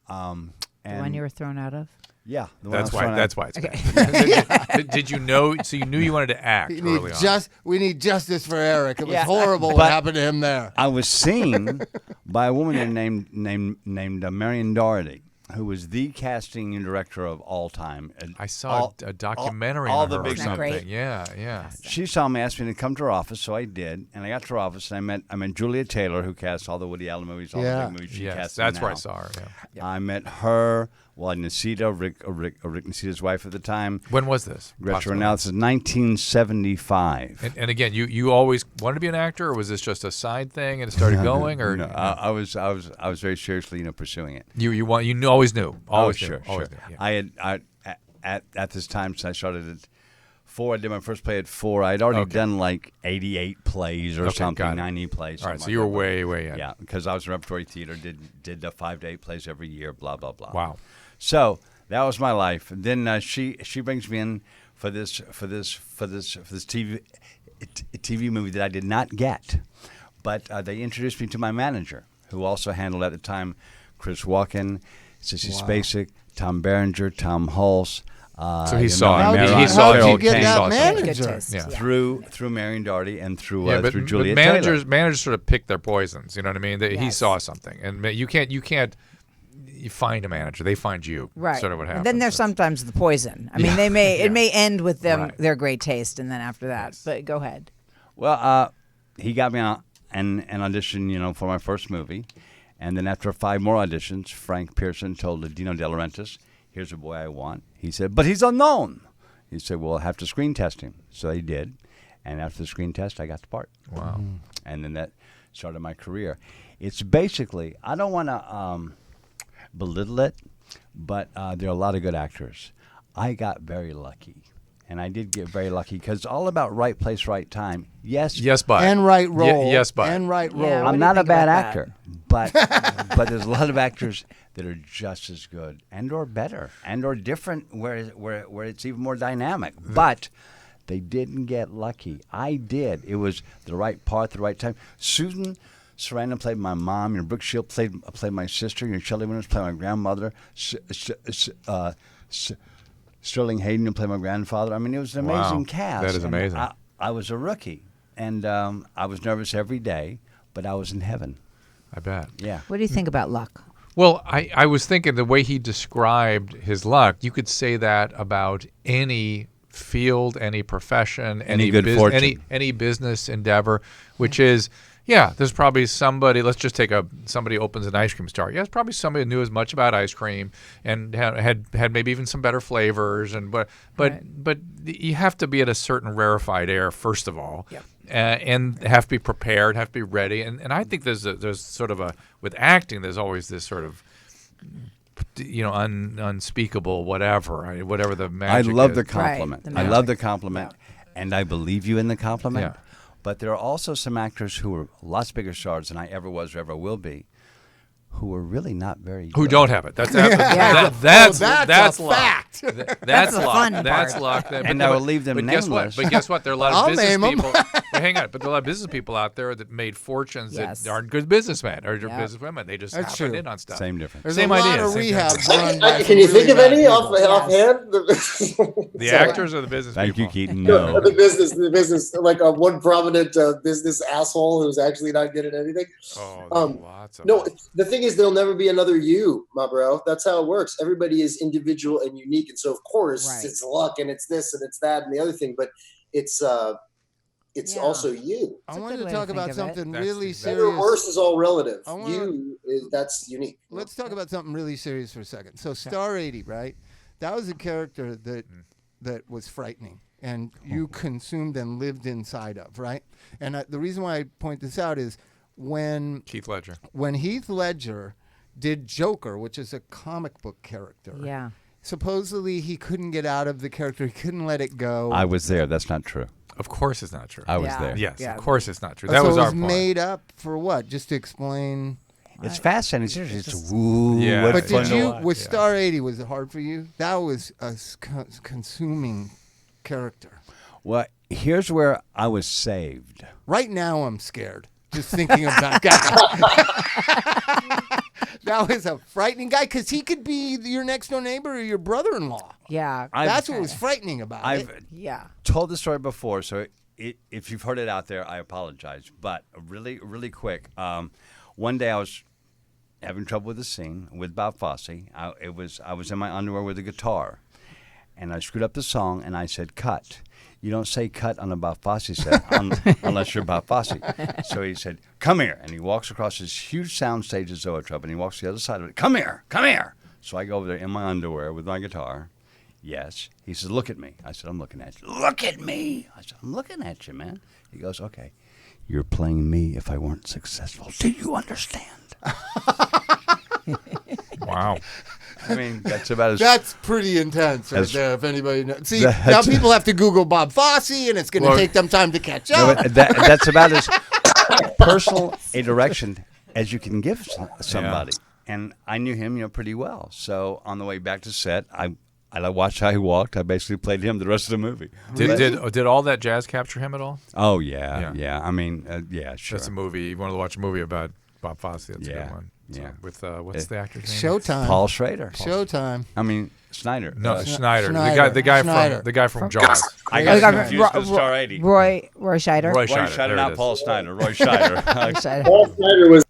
one you were thrown out of?
yeah, the one I
That's
was
why.
trying to-
That's why it's bad. Did you know? So you knew you wanted to act early on.
We need justice for Eric. It was
Yeah.
horrible what
But-
happened to him there.
I was seen by a woman there named Marion Doherty, who was the casting director of all time.
I saw a documentary
all
on
the
her
big
or
Isn't that
something.
great?
Yeah.
She saw me, asked me to come to her office, so I did. And I got to her office, and I met Julia Taylor, who cast all the Woody Allen movies, all the big movies she
Yes,
cast.
that's
now.
where I saw her. Yeah.
I met her, Nacita, Rick Nacita's wife at the time.
When was this?
Retro
Approximately?
analysis, 1975.
And again, you always wanted to be an actor, or was this just a side thing and it started going? Or
No, I was very seriously, pursuing it.
you always knew, always knew,
sure.
always knew. Yeah.
I had at this time, since I started at 4. I did my first play at 4. I'd already done like 88 plays or
Okay, got
something,
it.
90 plays.
All right,
something
so you were
like that.
way in.
Yeah, because I was in repertory theater, did 5 to 8 plays every year, blah blah blah.
Wow.
So That was my life. And then she brings me in for this TV movie that I did not get, but they introduced me to my manager, who also handled at the time Chris Walken, Sissy Spacek, Tom Berenger, Tom Hulse.
So he saw
How
it.
did
He
you,
saw
how
it.
did you get
He
that
saw something.
Good
manager?
taste.
Yeah.
through Marion Doherty and through
Yeah, but
Juliet
managers
Taylor.
sort of pick their poisons. You know what I mean? He
Yes.
saw something, and you can't you find a manager. They find you.
Right.
Sort of what happens.
And then there's sometimes the poison. I mean, it may end with them
Right.
their great taste, and then after that. But go ahead.
Well, he got me on an audition, for my first movie, and then after 5 more auditions, Frank Pearson told Dino De Laurentiis, "Here's a boy I want." He said, "But he's unknown." He said, "Well, I'll have to screen test him." So they did, and after the screen test, I got the part.
Wow.
And then that started my career. It's basically, I don't want to belittle it, but there are a lot of good actors. I got very lucky, and I did get very lucky because it's all about right place, right time. Yes,
But
And right role.
yes, but
And right
Yeah,
role.
what
I'm
do you
not a
think
bad
about that?
actor, but there's a lot of actors that are just as good and or better and or different where it's even more dynamic. But they didn't get lucky. I did. It was the right part, the right time. Susan Sarandon played my mom. Brooke Shield played my sister. Shelley Winters played my grandmother. Sterling Hayden played my grandfather. I mean, it was an amazing
Wow.
cast.
That is
And
amazing.
I was a rookie, and I was nervous every day, but I was in heaven.
I bet.
Yeah.
What do you think about luck?
Well, I was thinking the way he described his luck, you could say that about any field, any profession,
Any good fortune.
any business endeavor, which is, there's probably somebody. Let's just take somebody opens an ice cream store. Yeah, there's probably somebody who knew as much about ice cream and had maybe even some better flavors. But you have to be at a certain rarefied air first of all.
Yep.
And have to be prepared, have to be ready, and I think there's sort of with acting there's always this sort of unspeakable whatever the
I
magic
love
is.
the compliment.
Right, the
I
magic.
love the compliment, and I believe you in the compliment.
Yeah.
But there are also some actors who are lots bigger stars than I ever was or ever will be, who are really not very good.
Who don't have it. That's
that's a
luck.
fact.
That's
the
luck.
fun
That's
part.
luck.
And I will leave them
but guess what?
nameless.
But guess what? There are a lot of
I'll
business
name 'em.
people. But hang on. But there are a lot of business people out there that made fortunes
Yes.
that aren't good businessmen or
Yeah.
businesswomen. They just
That's
happened
true.
in on stuff.
Same difference.
There's
Same
a lot
idea,
of
same
rehabs run by
Can you
some
think of
really
any
bad people.
offhand?
The actors or the business
Thank you,
people?
Keaton.
No,
No.
the business, like one prominent business asshole who's actually not good at anything.
Oh, lots of
No,
them.
the thing is, there'll never be another you, my bro. That's how it works. Everybody is individual and unique, and so of course
Right.
it's luck and it's this and it's that and the other thing, but it's
Yeah.
also you.
I
It's a
wanted
good
to
way
talk
to
about
think of it.
something
That's
really
exactly-
Better or
serious.
worse is all relative.
I wanna-
That's unique.
Let's talk about something really serious for a second. So Star 80, right? That was a character that was frightening and you consumed and lived inside of, right? And the reason why I point this out is when
Keith Ledger.
Heath Ledger did Joker, which is a comic book character.
Yeah.
Supposedly he couldn't get out of the character. He couldn't let it go.
I was there. That's not true.
Of course, it's not true.
I was
Yeah.
there.
Yes,
Yeah.
of course it's not true.
So
That was
it
our
was
point.
made up for what? Just to explain.
It's fascinating. It's woo.
Yeah.
what
But
fun.
did
know
you,
what?
with
Yeah.
Star 80, was it hard for you? That was a consuming character.
Well, here's where I was saved.
Right now, I'm scared just thinking about that. That was a frightening guy because he could be your next door neighbor or your brother-in-law.
Yeah.
That's what was frightening about it.
I've
Yeah.
told the story before, so if you've heard it out there, I apologize. But really, really quick, one day I was having trouble with the scene with Bob Fosse. I was in my underwear with a guitar, and I screwed up the song, and I said, cut. You don't say cut on a Bob Fosse set unless you're Bob Fosse. So he said, come here. And he walks across this huge soundstage at Zoetrope, and he walks to the other side of it. Come here, come here. So I go over there in my underwear with my guitar. Yes. He says, look at me. I said, I'm looking at you. Look at me. I said, I'm looking at you, man. He goes, okay. You're playing me if I weren't successful. Do you understand?
Wow.
I mean, that's about as...
That's pretty intense right
That's-
there, if anybody knows. See,
That's-
now people have to Google Bob Fosse, and it's going to
Well-
take them time to catch
No,
up.
but that's about as personal a direction as you can give somebody. and I knew him, pretty well. So on the way back to set, I watched how he walked. I basically played him the rest of the movie.
Did all that jazz capture him at all?
Oh yeah. I mean, sure.
That's a movie. You want to watch a movie about Bob Fosse? That's a good one. So,
Yeah.
with what's the actor's name?
Showtime.
Paul Schrader.
Showtime.
I mean, Snyder.
No, Schneider.
Schneider.
The guy
Schneider.
from Jaws.
I
Oh,
got confused with Star 80.
Roy Scheider.
Roy
Roy
Scheider.
Scheider,
There
not
it is.
Paul Snyder. Roy Scheider.
Scheider.
Paul Snyder was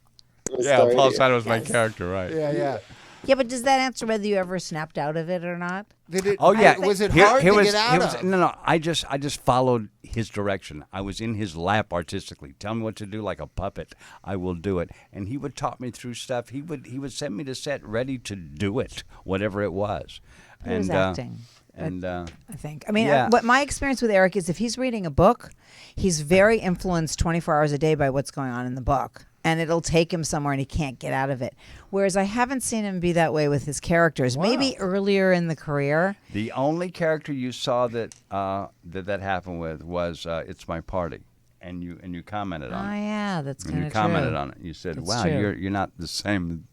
Paul Snyder was my character, right?
Yeah.
Yeah, but does that answer whether you ever snapped out of it or not?
Did it?
Oh yeah,
Was it hard to get out of?
No. I just followed his direction. I was in his lap artistically. Tell me what to do like a puppet. I will do it. And he would talk me through stuff. He would send me to set ready to do it, whatever it was.
It was acting.
I
think. I mean,
Yeah.
what my experience with Eric is if he's reading a book, he's very influenced 24 hours a day by what's going on in the book. And it'll take him somewhere and he can't get out of it. Whereas I haven't seen him be that way with his characters.
Wow.
Maybe earlier in the career.
The only character you saw that happened with was It's My Party. And you commented
Oh
on it.
yeah, that's
And
kind
you
of
commented
true.
on it. You said,
That's
"Wow,
true.
you're not the same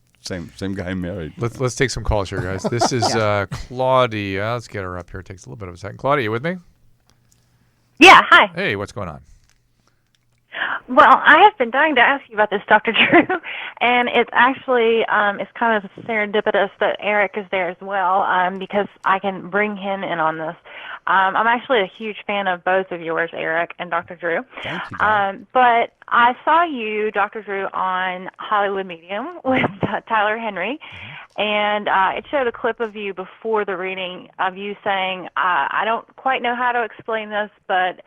guy married."
Let's take some calls here, guys. This is Claudia. Let's get her up here. It takes a little bit of a second. Claudia, you with me?
Yeah, hi.
Hey, what's going on?
Well, I have been dying to ask you about this, Dr. Drew, and it's actually it's kind of serendipitous that Eric is there as well, because I can bring him in on this. I'm actually a huge fan of both of yours, Eric and Dr. Drew.
Thank you, darling.
But I saw you, Dr. Drew, on Hollywood Medium with Tyler Henry, and it showed a clip of you before the reading of you saying, I don't quite know how to explain this, but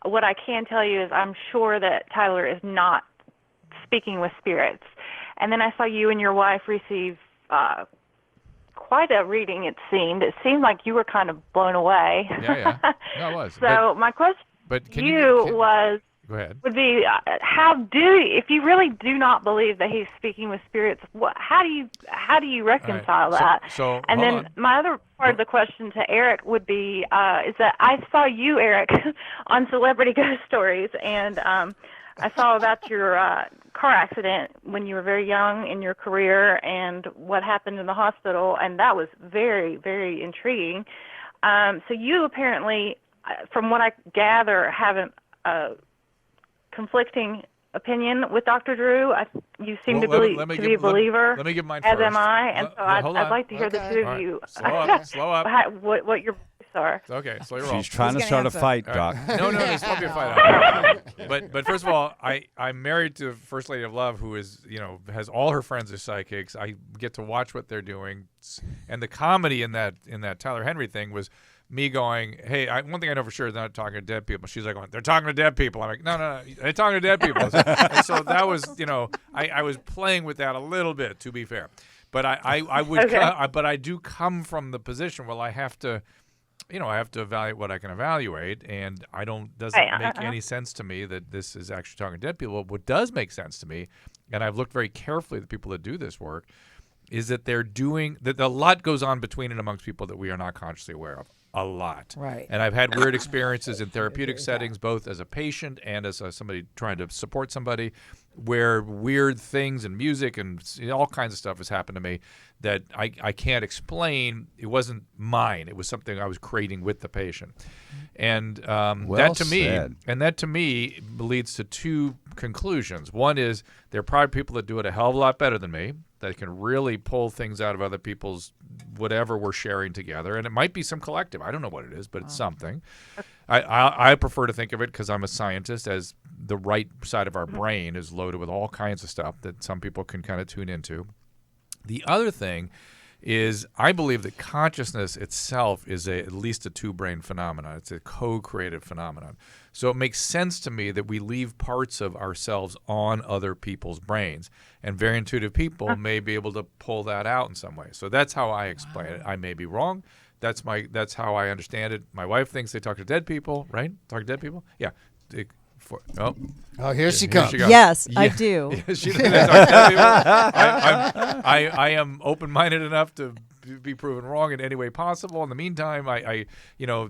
what I can tell you is I'm sure that Tyler is not speaking with spirits. And then I saw you and your wife receive quite a reading, it seemed. It seemed like you were kind of blown away.
Yeah. No, it was.
So my question
but
to
can
you
can-
was,
Go ahead.
would be, if you really do not believe that he's speaking with spirits, how do you reconcile
All right.
that?
So
And
hold
then
on.
my other part of the question to Eric would be, is that I saw you, Eric, on Celebrity Ghost Stories, and I saw about your car accident when you were very young in your career and what happened in the hospital, and that was very, very intriguing. So you apparently, from what I gather, have a conflicting opinion with Dr. Drew. You seem to be a believer,
Let me give mine
as
first.
am I, and so I'd
Hold on.
like to hear the
Okay.
two
All
of
right.
you.
Slow up.
What your beliefs are.
Okay, slow your roll.
She's trying to
gonna
start a
answer?
fight,
All
Doc.
right. No, this won't be a fight. But first of all, I'm married to First Lady of Love, who is has all her friends are psychics. I get to watch what they're doing, and the comedy in that Tyler Henry thing was me going, hey, one thing I know for sure is they're not talking to dead people. She's like, they're talking to dead people. I'm like, no, they're talking to dead people. And so that was, I was playing with that a little bit, to be fair. But I would,
Okay.
but I do come from the position where I have to, I have to evaluate what I can evaluate, and doesn't
Right,
make any sense to me that this is actually talking to dead people. What does make sense to me, and I've looked very carefully at the people that do this work, is that they're doing that. A lot goes on between and amongst people that we are not consciously aware of. A lot.
Right.
And I've had weird experiences in therapeutic settings, both as a patient and as somebody trying to support somebody, where weird things and music and all kinds of stuff has happened to me that I can't explain. It wasn't mine. It was something I was creating with the patient. And
Well said.
that to me leads to two conclusions. One is there are probably people that do it a hell of a lot better than me, that can really pull things out of other people's whatever we're sharing together. And it might be some collective. I don't know what it is, but it's something. I prefer to think of it, because I'm a scientist, as the right side of our brain is loaded with all kinds of stuff that some people can kind of tune into. The other thing is I believe that consciousness itself is at least a two-brain phenomenon. It's a co-created phenomenon. So it makes sense to me that we leave parts of ourselves on other people's brains. And very intuitive people may be able to pull that out in some way. So that's how I explain it. I may be wrong. That's how I understand it. My wife thinks they talk to dead people, right? Talk to dead people? Yeah.
Oh, here she comes.
Yes, I do.
She doesn't talk to dead people. I am open-minded enough to be proven wrong in any way possible. In the meantime, I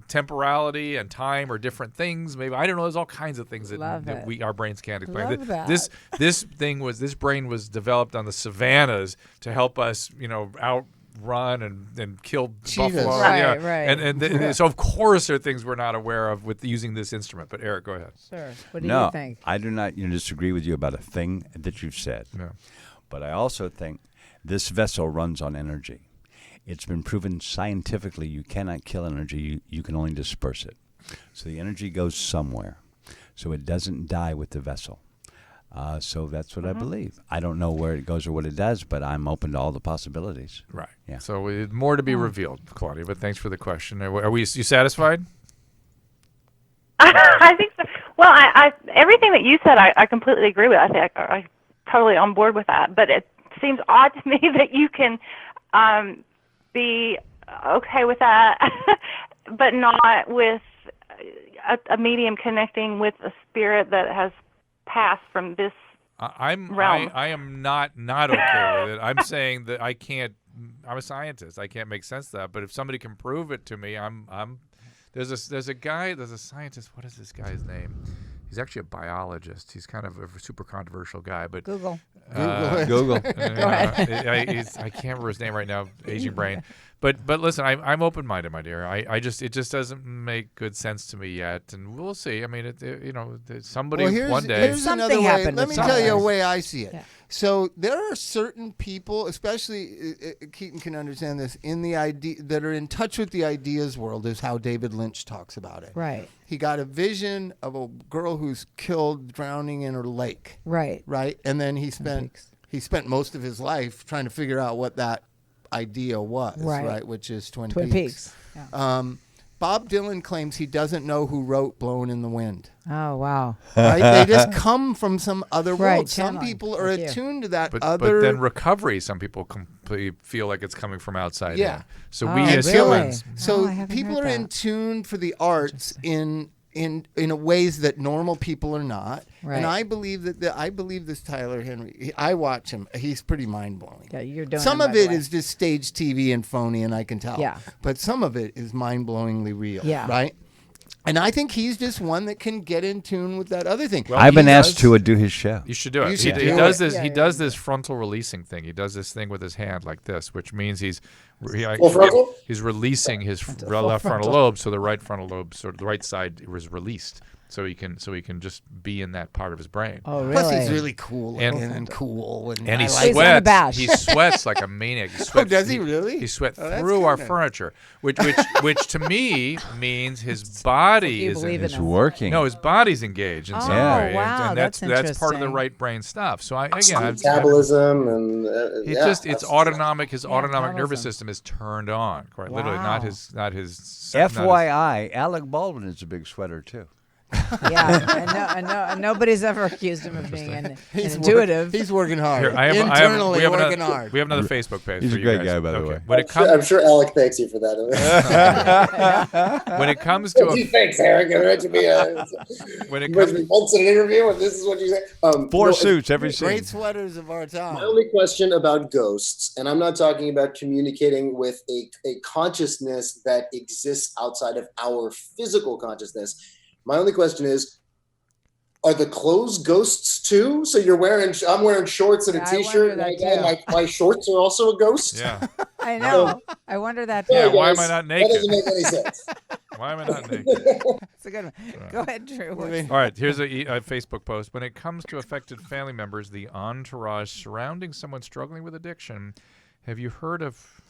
temporality and time are different things. Maybe, I don't know. There's all kinds of things that our brains can't explain. This brain was developed on the savannas to help us, outrun and kill
Cheetahs.
buffalo.
Right.
And so of course there are things we're not aware of with using this instrument. But Eric, go ahead.
Sure. What do you think?
I do not disagree with you about a thing that you've said.
No.
But I also think this vessel runs on energy. It's been proven scientifically you cannot kill energy. You can only disperse it. So the energy goes somewhere. So it doesn't die with the vessel. So that's what I believe. I don't know where it goes or what it does, but I'm open to all the possibilities.
Right.
Yeah.
So more to be revealed, Claudia, but thanks for the question. You satisfied?
I think so. Well, I everything that you said, I completely agree with. I think I'm totally on board with that. But it seems odd to me that you can be okay with that, but not with a medium connecting with a spirit that has passed from this realm.
I am not okay with it. I'm saying that I can't. I'm a scientist. I can't make sense of that. But if somebody can prove it to me, There's a scientist. What is this guy's name? He's actually a biologist. He's kind of a super controversial guy. But
Google.
Google.
Go ahead.
I can't remember his name right now. Aging brain. But listen, I'm open-minded, my dear. it just doesn't make good sense to me yet, and we'll see. I mean, somebody one day.
Here's another
Something
way.
happened
Let
with
me tell you a
something.
way I see it.
Yeah.
So there are certain people, especially Keaton can understand this, in the idea that are in touch with the ideas world. Is how David Lynch talks about it.
Right.
He got a vision of a girl who's killed drowning in her lake.
Right.
Right, and then he spent most of his life trying to figure out what that idea was. Right, which is Twin Peaks.
Yeah.
Bob Dylan claims he doesn't know who wrote "Blowin' in the Wind."
Oh, wow.
Right? They just come from some other world.
Right,
Some
channeling,
people are
like you.
attuned to that
But
other.
then recovery, some people completely feel like it's coming from outside.
Yeah.
in. So
Oh,
we as
really?
humans.
So
I haven't
people
heard
are
that.
in tune for the arts in ways that normal people are not.
Right.
And I believe I believe this Tyler Henry. I watch him. He's pretty mind blowing.
Yeah, you're doing
Some
it,
of
by the
it
way.
is just stage TV and phony, and I can tell.
Yeah.
But some of it is mind blowingly real.
Yeah.
Right. And I think he's just one that can get in tune with that other thing.
Well,
I've been
he
asked
does-
to do his show.
You should do it.
You should
he
do
does
it.
this.
Yeah,
he
yeah,
does this frontal releasing thing. He does this thing with his hand like this, which means he's
frontal?
he's releasing his left frontal lobe, so the right frontal lobe, sort of the right side, was released, so he can just be in that part of his brain.
Oh, really?
Plus, he's really cool
And-
and cool.
And
I
he
like
He's
it.
unabashed.
sweats. He sweats like a maniac. He sweats,
does he really?
He sweat
Oh, that's
through our
good.
furniture, which to me means his body
You
is
believe in
in
It's
him.
working.
No, his body's engaged in some
Oh,
way,
wow,
and
that's
that's part of the
interesting.
right brain stuff. So I've
Metabolism and
it's autonomic. His autonomic nervous
metabolism.
system is turned on. Quite literally,
Wow.
not his.
FYI, Alec Baldwin is a big sweater too.
Yeah, I know. And nobody's ever accused him of being
He's
intuitive.
He's working hard.
Here,
Internally
we have
working
another,
hard.
We have another Facebook page.
He's
for
a
you
great
guys.
guy, by the
Okay.
way.
When it
I'm
comes
sure Alec thanks you for that.
when it comes to
Thanks, Eric. It should be
when it
you must
comes
be months in an interview, and this is what you say.
Four
no,
suits every scene.
Great sweaters of our time.
My only question about ghosts, and I'm not talking about communicating with a consciousness that exists outside of our physical consciousness. My only question is, are the clothes ghosts too? So I'm wearing shorts and a
Yeah, I
t-shirt.
wonder
And
that too.
my shorts are also a ghost.
yeah
I know. I wonder that too.
Yeah, why am
guys,
I not
That doesn't
naked?
make any sense.
why am I not naked?
It's a good one. Go ahead, Drew.
All right, here's a Facebook post. When it comes to affected family members, the entourage surrounding someone struggling with addiction, have you heard of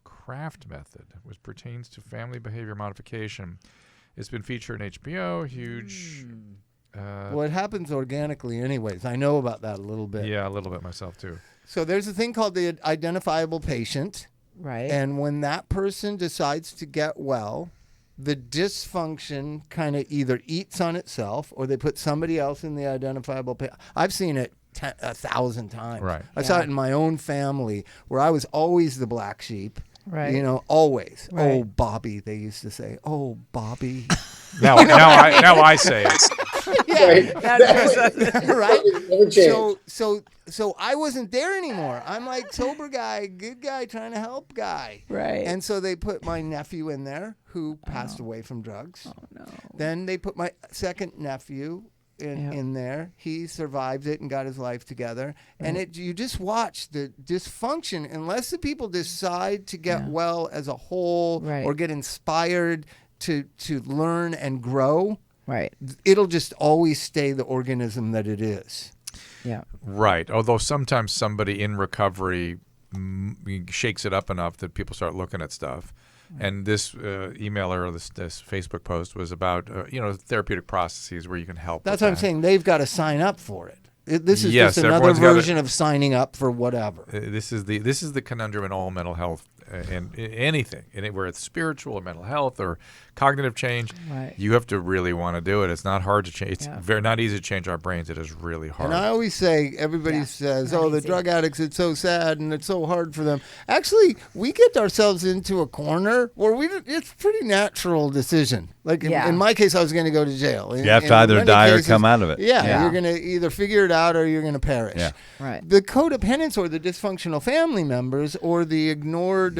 Craft Method, which pertains to family behavior modification? It's been featured in HBO. Huge.
Well, it happens organically anyways. I know about that a little bit.
Yeah, a little bit myself too.
So there's a thing called the identifiable patient.
Right.
And when that person decides to get well, the dysfunction kind of either eats on itself or they put somebody else in the identifiable patient. I've seen it 1,000 times.
Right.
I saw it in my own family where I was always the black sheep.
Right.
You know, always.
Right.
Oh, Bobby, they used to say. Oh, Bobby.
Now I say it.
Right.
Right?
Never changed.
So I wasn't there anymore. I'm like sober guy, good guy, trying to help guy.
Right.
And so they put my nephew in there who passed away from drugs. Oh no. Then they put my second nephew in there. He survived it and got his life together. And you just watch the dysfunction unless the people decide to get well as a whole or get inspired to learn and grow.
Right.
It'll just always stay the organism that it is.
Yeah.
Right. Although sometimes somebody in recovery shakes it up enough that people start looking at stuff. And this emailer or this Facebook post was about therapeutic processes where you can help.
That's what I'm saying. They've got to sign up for it. This is
Yes,
just another
everyone's gotta-
version of signing up for whatever.
This is the conundrum in all mental health and anything, where it's spiritual or mental health or cognitive change.
Right.
You have to really want to do it. It's not hard to change. It's not easy to change our brains. It is really hard.
And I always say, everybody says,
not
the
easy.
drug addicts, it's so sad and it's so hard for them. Actually, we get ourselves into a corner where it's a pretty natural decision. Like in my case, I was going to go to jail.
You have to either die or come out of it.
Yeah, you're going to either figure it out or you're going to perish.
Yeah.
Right.
The codependents or the dysfunctional family members or the ignored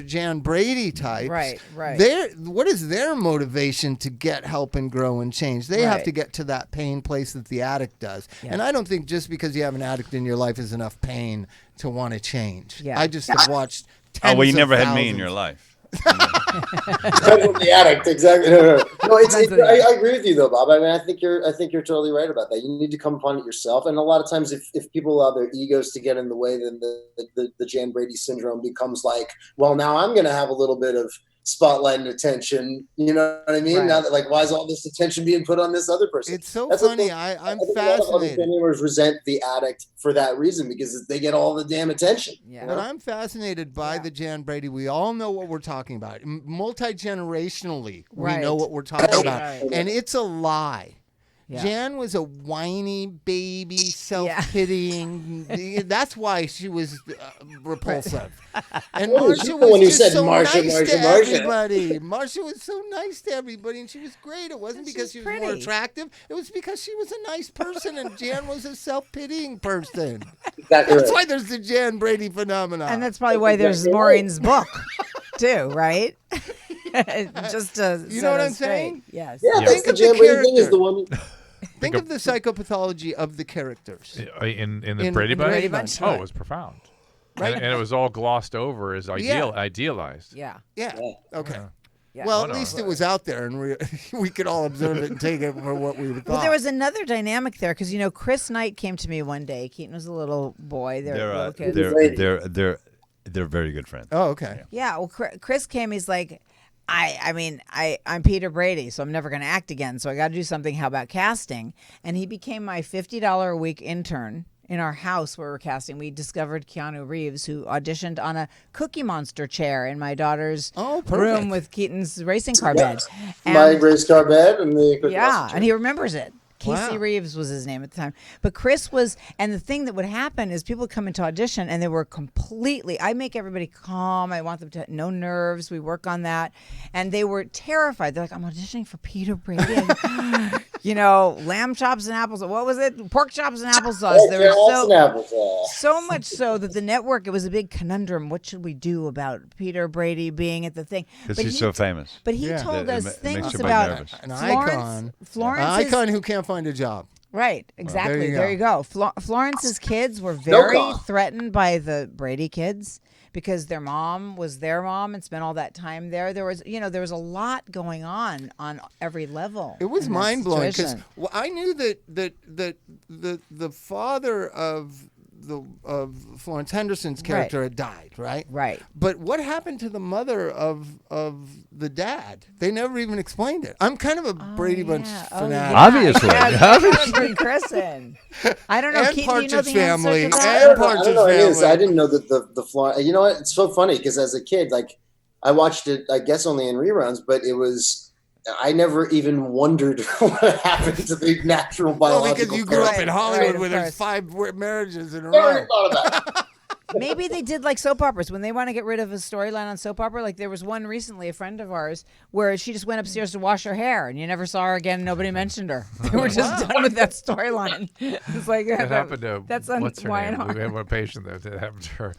Jan Brady types.
Right.
What is their motivation to get help and grow and change? They have to get to that pain place that the addict does.
Yeah.
And I don't think just because you have an addict in your life is enough pain to want to change.
Yeah.
I just have watched tens
you
of
never had me in
thousands.
your life.
Depends on the addict, exactly. No, I agree with you though, Bob. I mean, I think you're totally right about that. You need to come upon it yourself. And a lot of times, if people allow their egos to get in the way, then the Jan Brady syndrome becomes like, well, now I'm going to have a little bit of spotlight and attention. You know what I mean?
Right.
Now that, like, why is all this attention being put on this other person?
It's so
That's
funny.
the thing.
I'm
I think a lot of other
fascinated.
family members resent the addict for that reason because they get all the damn attention.
Yeah.
you
But
know?
I'm fascinated by the Jan Brady. We all know what we're talking about. Multi-generationally, we
Right.
know what we're talking about.
Right.
And it's a lie.
Yeah.
Jan was a whiny baby, self-pitying. That's why she was repulsive. And
Oh,
Marcia
you're the one
was
who
just
said
so
Marcia,
nice
Marcia,
to
Marcia.
everybody. Marcia was so nice to everybody, and she was great. It wasn't because she
she's
was more
pretty.
attractive. It was because she was a nice person, and Jan was a self-pitying person.
Exactly
That's
right.
why there's the Jan Brady phenomenon.
And that's probably why there's Maureen's book, too, right? Just to
You
set
know what
us
I'm
straight.
saying?
Yes.
Yeah,
Yeah.
that's
Think
the
of the
Jan Brady thing is
character.
the one.
Think of the psychopathology of the characters.
in the
In
Brady
the
Bunch?
Brady Bunch,
Oh,
right.
it was profound.
Right.
And it was all glossed over as idealized.
Yeah.
Yeah. Okay.
Yeah.
Well,
Oh, no.
at least it was out there, and we could all observe it and take it for what we thought.
Well, there was another dynamic there because Chris Knight came to me one day. Keaton was a little boy. They're little kids.
They're very good friends.
Oh, okay.
Yeah, well, Chris came. He's like, I'm Peter Brady, so I'm never going to act again. So I got to do something. How about casting? And he became my $50 a week intern in our house where we're casting. We discovered Keanu Reeves, who auditioned on a Cookie Monster chair in my daughter's room with Keaton's racing car bed.
My race car bed and the
Yeah, and he remembers it. Casey
Wow.
Reeves was his name at the time. But Chris was, and the thing that would happen is people would come into audition and they were completely, I make everybody calm. I want them to, no nerves. We work on that. And they were terrified. They're like, I'm auditioning for Peter Brady. And, lamb chops and apples. What was it? Pork chops and applesauce. They were so much so that the network, it was a big conundrum. What should we do about Peter Brady being at the thing?
Because he's so famous.
But he
Yeah.
told
It
us
makes
things
everybody
about
nervous.
An
Florence.
An icon who can't find a job.
Right, exactly.
there you
There you go. Florence's kids were very
cost.
threatened by the Brady kids because their mom was their mom and spent all that time there. There was, there was a lot going on every level.
It was
in that
mind blowing because
situation.
I knew that the father of Florence Henderson's character had died, right?
Right.
But what happened to the mother of the dad? They never even explained it. I'm kind of a Brady Bunch fanatic.
Obviously.
Bring Chris in. I don't know.
And
Keaton, do you know
Partridge
the
Family,
answer to
and
that?
I don't
Partridge
know what it is.
Family.
I didn't know that the Florence. You know what? It's so funny because as a kid, like I watched it, I guess only in reruns, but it was. I never even wondered what happened to the natural
Well,
biological.
because you grew up in
Right,
Hollywood
of
where there's
course.
5 marriages in a
Never
row.
even thought about it.
Maybe they did like soap operas when they want to get rid of a storyline on soap opera. Like there was one recently, a friend of ours, where she just went upstairs to wash her hair, and you never saw her again. And nobody mentioned her. They were just done with that storyline. It's like
That happened to
that's on
what's her name?
Y&R.
We had one patient that happened to her.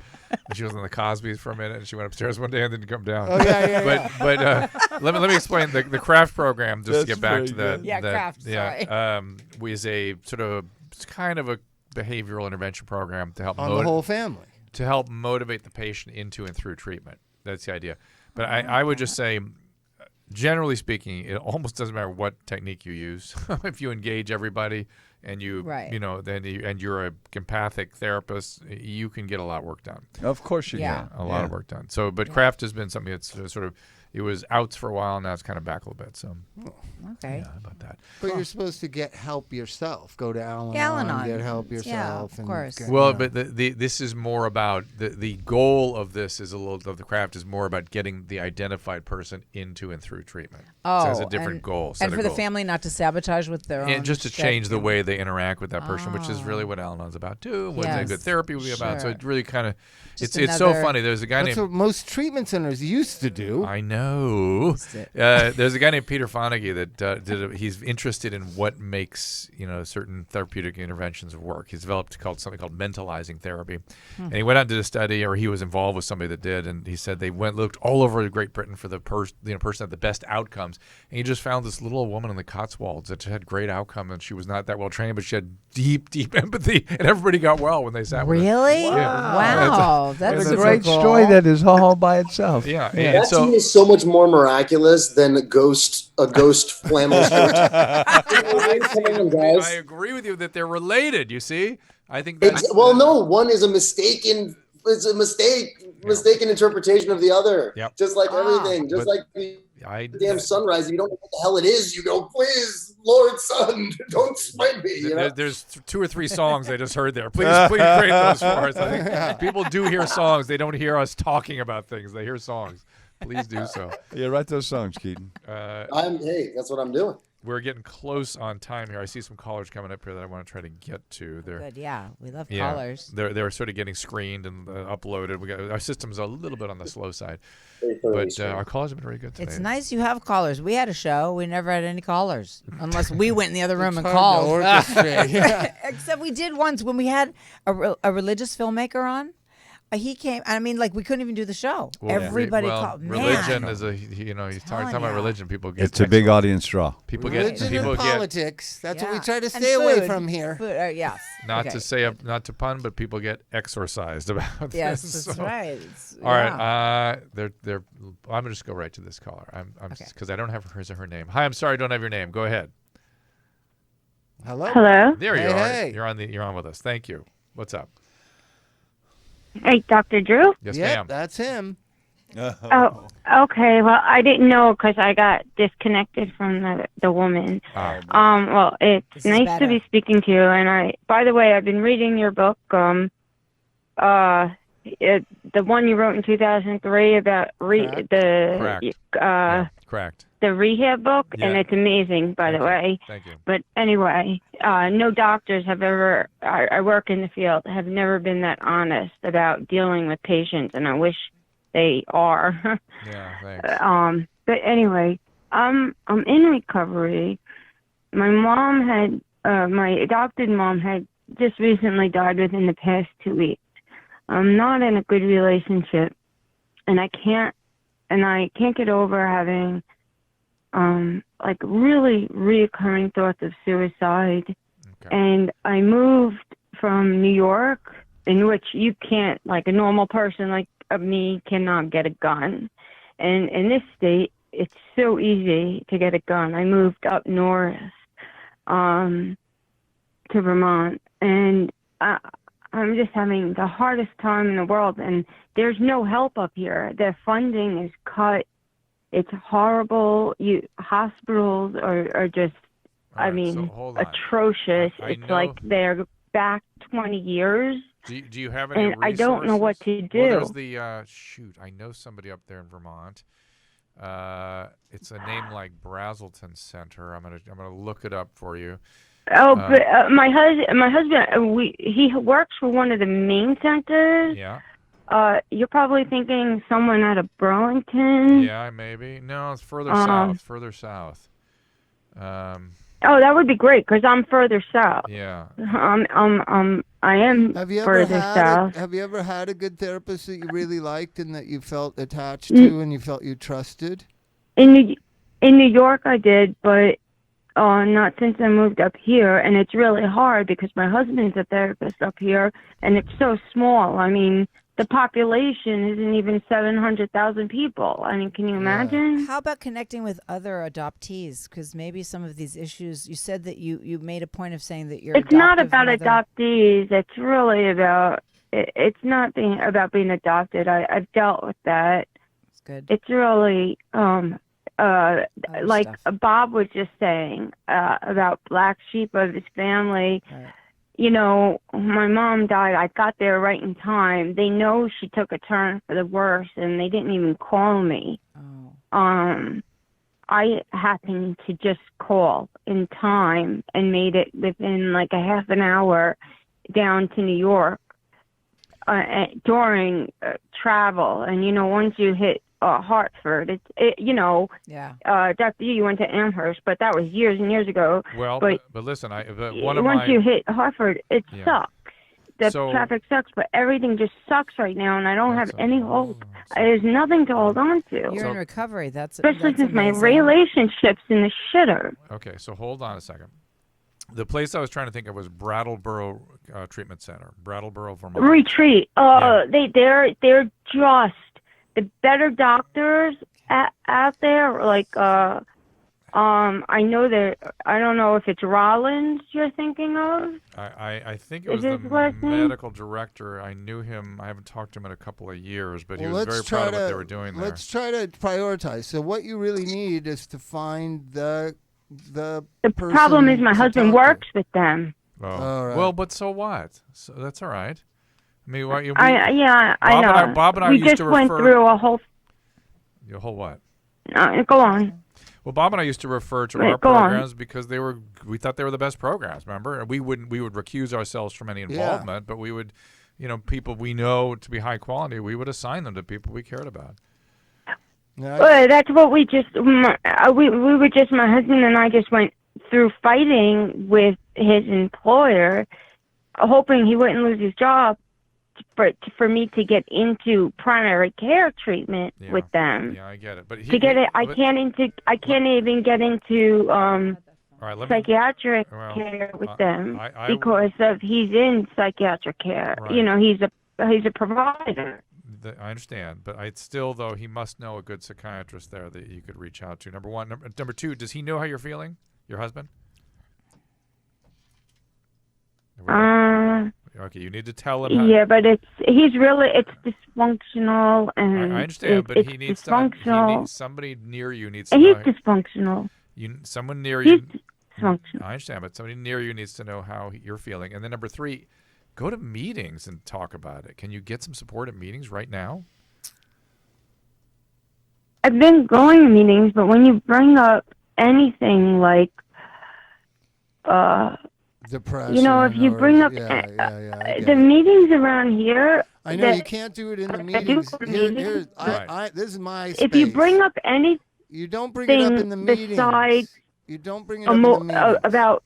She was in the Cosbys for a minute, and she went upstairs one day and didn't come down.
Oh, yeah.
But let me explain the craft program just to get back to that.
Yeah, craft.
We is a sort of kind of a behavioral intervention program to help
On the whole family.
to help motivate the patient into and through treatment. That's the idea. But I would just say, generally speaking, it almost doesn't matter what technique you use. If you engage everybody and and you're a empathic therapist, you can get a lot of work done.
Of course you
Yeah.
can.
A lot of work done. So, but craft has been something that's sort of, it was outs for a while, now it's kind of back a little bit. So,
Okay.
yeah, how about that?
But you're supposed to get help yourself. Go to Al-Anon,
Al-Anon.
get help
Yeah,
yourself.
of
and
course.
get-
Well,
you know.
but this is more about the goal of this is a little of the craft is more about getting the identified person into and through treatment.
Oh,
so it has a different
and,
goal. set
And
of
for the
goals.
family not to sabotage with their own.
And just to
shit.
change the way they interact with that person, which is really what Al-Anon's about too. What
Yes.
good therapy will be about. So
Sure.
it really kind of,
Just
it's so
another-
funny. There's a guy
That's
named
what most treatment centers used to do.
I know. There's a guy named Peter Fonagy that he's interested in what makes certain therapeutic interventions work. He's developed something called mentalizing therapy, and he went out and did a study, or he was involved with somebody that did, and he said they looked all over Great Britain for the person that had the best outcomes, and he just found this little woman in the Cotswolds that had great outcome, and she was not that well trained, but she had deep empathy, and everybody got well when they sat with her.
Really?
Yeah.
Wow.
What
That's
a
super
great
cool.
story that is all by itself.
Yeah,
That
and
to
so.
me is so much more miraculous than a ghost flannel shirt. Come on, guys.
I agree with you that they're related. You see, I think that's
Well, no, one is a mistaken. It's a mistaken interpretation of the other.
Yep.
Just like everything, just
But
like the
I
damn sunrise. If you don't know what the hell it is, you go, please, Lord, son, don't smite me. You know?
There's 2 or 3 songs I just heard there. Please create those for us. I think people do hear songs. They don't hear us talking about things. They hear songs. Please do so.
Yeah, write those songs, Keaton.
Hey, that's what I'm doing.
We're getting close on time here. I see some callers coming up here that I want to try to get to.
Good. Yeah. We love
Yeah,
callers.
they're sort of getting screened and uploaded. Our system's a little bit on the slow side,
Very thoroughly
but
strange.
our callers have been very good today.
It's nice you have callers. We had a show. We never had any callers unless we went in the other room and
Hard to
called.
orchestrate. Yeah.
Except we did once when we had a religious filmmaker on. He came. I mean, like we couldn't even do the show. Everybody called.
Religion
Man.
is he's talking
Telling
about
ya.
religion. People get
It's a big audience draw.
People
Religion
get
and politics. That's what we
Yeah.
try to
And
stay away
food.
from here.
Food, yes.
not
Okay.
not to pun, but people get exorcised about
Yes,
this.
that's
so.
right.
All right, they're. I'm gonna just go right to this caller. I'm
Okay.
because I don't have hers or her name. Hi, I'm sorry, I don't have your name. Go ahead.
Hello.
Hello.
There you
Hey,
are.
hey.
You're on with us. Thank you. What's up?
Hey, Dr. Drew.
Yes,
Yep,
ma'am.
that's him.
Oh, okay. Well, I didn't know because I got disconnected from the woman. Well, it's
This is
nice
better.
to be speaking to you. And by the way, I've been reading your book. The one you wrote in 2003 about
Correct. Correct.
the rehab book, and
Yeah.
it's amazing, by the way.
Thank you.
But anyway, no doctors have ever, I work in the field, have never been that honest about dealing with patients, and I wish they are.
Yeah, thanks.
But anyway, I'm in recovery. My mom my adopted mom had just recently died within the past 2 weeks. I'm not in a good relationship, and I can't get over having like really reoccurring thoughts of suicide.
Okay.
And I moved from New York, in which you can't, like a normal person like me, cannot get a gun. And in this state, it's so easy to get a gun. I moved up north to Vermont, and I'm just having the hardest time in the world. And there's no help up here. The funding is cut. It's horrible. Hospitals are just,
All right, so hold on.
atrocious.
I
It's
know-
like they're back 20 years.
Do you have any
And I don't know what
resources?
to
Well,
do.
there's the shoot. I know somebody up there in Vermont. It's a name like Brazelton Center. I'm gonna look it up for you.
But my husband, he works for one of the main centers.
Yeah.
You're probably thinking someone out of Burlington.
Yeah, maybe. No, it's further south. Further south.
Oh, that would be great because I'm further south.
Yeah.
I am further south.
Have you ever had a good therapist that you really liked and that you felt attached to and you felt you trusted?
In New York, I did, but not since I moved up here. And it's really hard because my husband's a therapist up here, and it's so small. I mean, the population isn't even 700,000 people. I mean, can you imagine?
How about connecting with other adoptees? Because maybe some of these issues, you said that you made a point of saying that you're
It's not about adoptees. It's really about, it's not about being adopted. I've dealt with that.
That's good.
It's really, like
stuff.
Bob was just saying about black sheep of his family.
Right.
You know, my mom died. I got there right in time. They know she took a turn for the worse, and they didn't even call me.
Oh.
I happened to just call in time and made it within like a half an hour down to New York during travel. And, you know, once you hit Hartford, you know, Dr. You went to Amherst, but that was years and years ago.
Well, but listen,
once you hit Hartford, it sucks. The traffic sucks, but everything just sucks right now, and I don't have any hope. There's nothing to hold on to.
You're in recovery.
Especially since my relationship's in the shitter.
Okay, so hold on a second. The place I was trying to think of was Brattleboro Treatment Center, Brattleboro, Vermont.
Retreat. They're just the better doctors out there. Like, I know that. I don't know if it's Rollins you're thinking of.
I think it was the medical director. I knew him. I haven't talked to him in a couple of years, but he was very proud of what they were doing there.
Let's try to prioritize. So what you really need is to find the
problem is my husband works with them.
Oh. All right. Well, but so what? So that's all right. I mean,
I know.
Bob and I
we
used
just
to
went through a whole.
A whole what?
Go on.
Well, Bob and I used to refer to our programs because we thought they were the best programs. Remember, and we would recuse ourselves from any involvement, but we would, you know, people we know to be high quality, we would assign them to people we cared about.
Well, that's what we just we were just my husband and I just went through fighting with his employer, hoping he wouldn't lose his job. For me to get into primary care treatment with them.
Yeah, I get it. But
I can't even get into psychiatric care with them because he's in psychiatric care. Right. You know, he's a provider.
I understand, but though he must know a good psychiatrist there that you could reach out to. Number one, number two. Does he know how you're feeling? Your husband? Okay, you need to tell him.
Yeah, but it's dysfunctional, and
I understand, but he needs somebody near you needs.
And he's dysfunctional.
Someone near you.
Dysfunctional.
I understand, but somebody near you needs to know how you're feeling. And then number three, go to meetings and talk about it. Can you get some support at meetings right now?
I've been going to meetings, but when you bring up anything like
depression.
You know, if you bring up the meetings around here.
I know you can't do it in the meetings. This is my space.
If you bring up anything,
you don't bring it up in the meetings.
Besides,
you don't bring it up in the meetings.
About.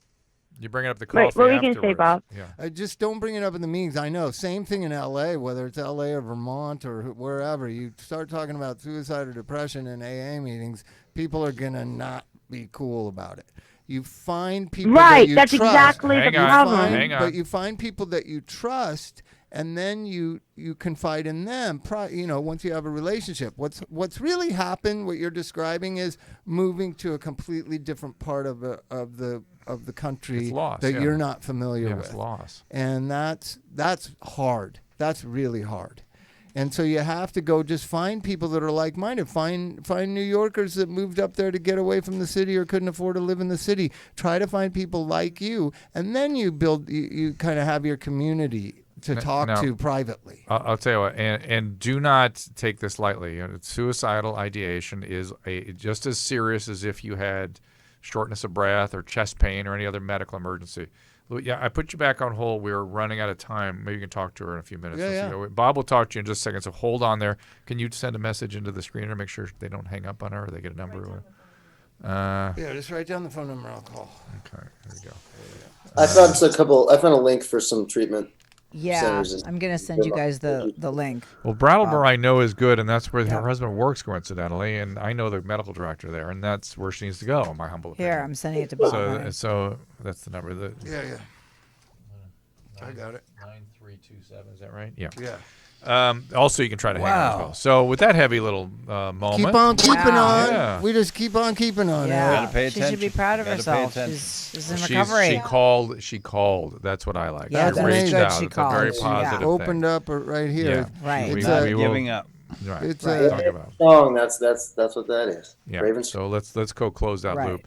You bring it up the coffee
What were you going to say, Bob?
Yeah.
Just don't bring it up in the meetings. I know. Same thing in L.A., whether it's L.A. or Vermont or wherever. You start talking about suicide or depression in AA meetings, people are going to not be cool about it. You find people that you
that's
trust.
Exactly the problem.
Hang on.
But you find people that you trust, and then you confide in them. You know, once you have a relationship, what's really happened, what you're describing, is moving to a completely different part of the country that you're not familiar with.
It's loss.
And that's hard. That's really hard. And so you have to go just find people that are like-minded. Find New Yorkers that moved up there to get away from the city or couldn't afford to live in the city. Try to find people like you, and then you kind of have your community to talk to privately.
I'll tell you what, and do not take this lightly. Suicidal ideation is just as serious as if you had shortness of breath or chest pain or any other medical emergency. Yeah, I put you back on hold. We're running out of time. Maybe you can talk to her in a few minutes.
Yeah.
Bob will talk to you in just a second, so hold on there. Can you send a message into the screener, make sure they don't hang up on her or they get a number?
Yeah, just write down the phone number. I'll call.
Okay, there you go.
I found a link for some treatment.
Yeah, I'm going to send you guys the link.
Well, Brattleboro I know is good, and that's where her husband works, coincidentally, and I know the medical director there, and that's where she needs to go, in my humble opinion.
Here, I'm sending it to Bob.
So that's the number.
Yeah. I got it.
9327, is that right? Yeah.
Yeah.
Also, you can try to hang on as well. So with that heavy little moment.
Keep on keeping on.
Yeah.
We just keep on keeping on.
Yeah.
Gotta pay
She should be
attention.
proud of
Gotta pay
herself.
attention.
She's in recovery.
She called. That's what I like.
Yeah,
she
that's
reached
good.
out.
She
it's a very
called.
positive
Opened
thing.
up right here.
Yeah.
Right.
It's
Not
a,
giving up.
Right.
It's
Right.
a,
Talk about.
Song. That's what that is.
Yeah.
Raven.
So let's go close that
Right.
loop.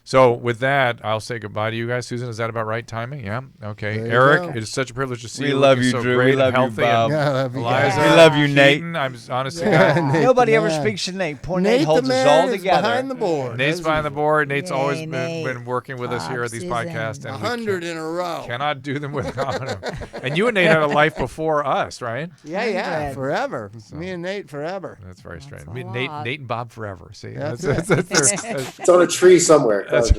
So with that, I'll say goodbye to you guys. Susan, is that about right timing? Yeah. Okay.
There you
Eric,
go.
it is such a privilege to see
We
you.
love
looking
you,
so
Drew.
great
We love
and
you,
healthy.
Bob.
yeah, I love you
Eliza,
guys.
We love you, Nate.
Keaton, I'm honestly,
Nate
Nobody
the
ever
man.
speaks to Nate. Poor
Nate
Nate holds
the
us
man
all
is
together.
behind the board.
Nate's behind the board. Nate's
Yay,
always
Nate.
been working with us here at these
Susan.
podcasts. And we
100 in a row.
cannot do them without him. And you and Nate had a life before us, right?
Yeah,
100.
forever. Me and Nate forever.
That's very strange.
a
Nate
lot.
and Bob forever. See,
That's
that's
It's on a tree somewhere.
It's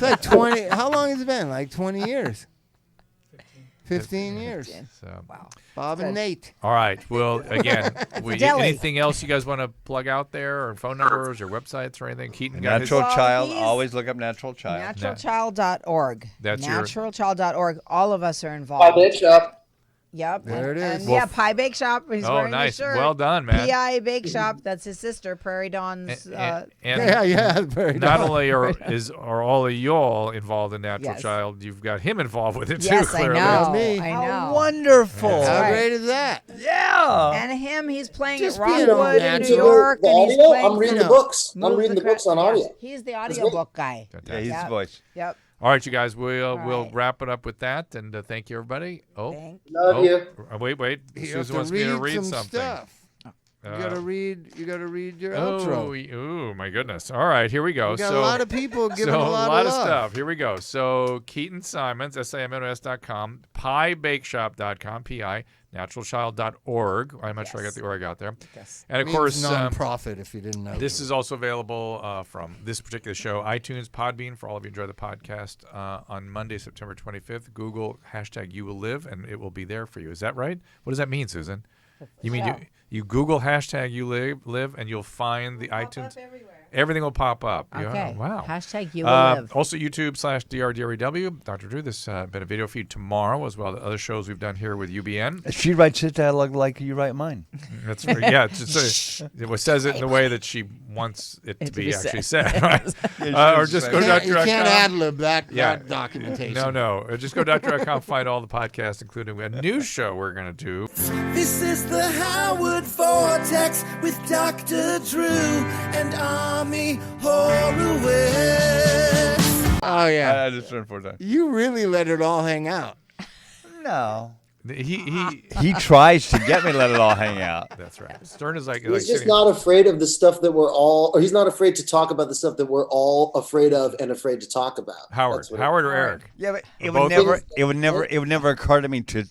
like 20. How long has it been? Like 20 years. 15 years.
so.
Wow.
Bob and Nate.
All right. Well, again,
Fidelity.
anything else you guys want to plug out there, or phone numbers, or websites, or anything? Keaton got his.
Natural
Well,
Child.
he's-
Always look up Natural Child.
Naturalchild.org.
That's your-
Naturalchild.org. All of us are
Pie
involved.
Bake Shop.
Yep.
There it
And
is.
yeah, Pie Bake Shop. He's
Oh,
wearing
nice.
the shirt.
Well done, man.
PI Bake Shop. That's his sister, Prairie Dawn's.
And
Yeah. Very
not
nice.
only are all of y'all involved in Natural
Yes.
Child, you've got him involved with it too.
Yes, I
Clearly.
know.
me.
I know.
How wonderful.
How
right.
great is that?
Yeah.
And him, he's playing
Just
at
being
Rockwood in
natural.
New York.
The
and he's
audio.
playing
I'm reading
you
the
know,
books. I'm
Move
reading the books on
yeah.
audio.
He's the audiobook guy.
Yeah, he's
Yep.
the voice.
Yep.
All right, you guys. We'll
right.
wrap it up with that, and thank you, everybody. Oh,
Thank
Love you.
wait.
You have
Susan
to
wants me to read
some
something.
stuff. You gotta read your
Oh,
outro.
my goodness. All right, here we go.
We got a lot of people giving
so
a lot
of
love.
stuff. Here we go. So Keaton Simons, SIMONS.com, piebakeshop.com, PI, naturalchild.org. I'm not sure I got the org out there.
Yes.
And of
Means
course,
non-profit if you didn't know.
this is also available from this particular show, iTunes, Podbean, for all of you who enjoy the podcast, on Monday, September 25th. Google #YouWillLive, and it will be there for you. Is that right? What does that mean, Susan? You mean you Google #YouLive, and you'll find the iTunes. Everything will pop up.
Okay.
Wow.
#YouWillLive.
Also, YouTube/DRDREW. Dr. Drew, this has been a video feed tomorrow, as well as the other shows we've done here with UBN.
She writes his dialogue like you write mine.
That's yeah. It says it in the way that she wants it to be actually said. Right? Or just go to
You can't ad-lib that documentation.
No. Just go to Dr.com, find all the podcasts, including a new show we're going to do.
This is the Howard Vortex with Dr. Drew and Army Horowitz.
Oh, yeah.
I just turned 4 times.
You really let it all hang out.
No.
He
tries to get me to let it all hang out.
That's right. Stern is like
He's just
sitting-
not afraid of the stuff that we're all, or he's not afraid to talk about the stuff that we're all afraid of and afraid to talk about.
Howard
That's what
or Eric.
Yeah, but it
Both
would never occur to me to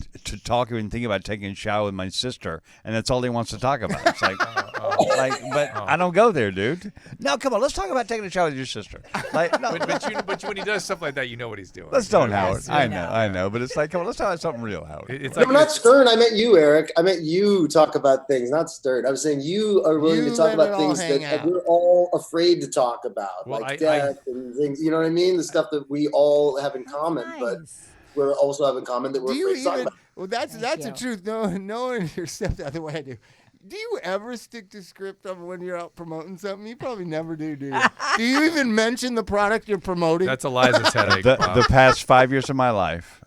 talk or even think about taking a shower with my sister, and that's all he wants to talk about. It's like, I don't go there, dude. No, come on, let's talk about taking a shower with your sister. Like, no,
But when he does stuff like that, you know what he's doing.
let's don't,
You know?
Howard.
Yes,
I know, but it's like, come on, let's talk about something real, Howard.
It's
No,
like
not Stern. I meant you, Eric. I meant you talk about things, not Stern. I was saying you are willing
You
to talk
let it
about
all
things
hang
that
out.
we're all afraid to talk about,
Well,
like death and things. You know what I mean? The stuff that we all have in common, but
Nice.
we're also have in common that we're
Do you
afraid to talk
even?
about.
Well, that's the
you.
truth. Knowing yourself the way I do. Do you ever stick to script of when you're out promoting something? You probably never do you? Do you even mention the product you're promoting?
that's Eliza's headache. Bob.
The past 5 years of my life.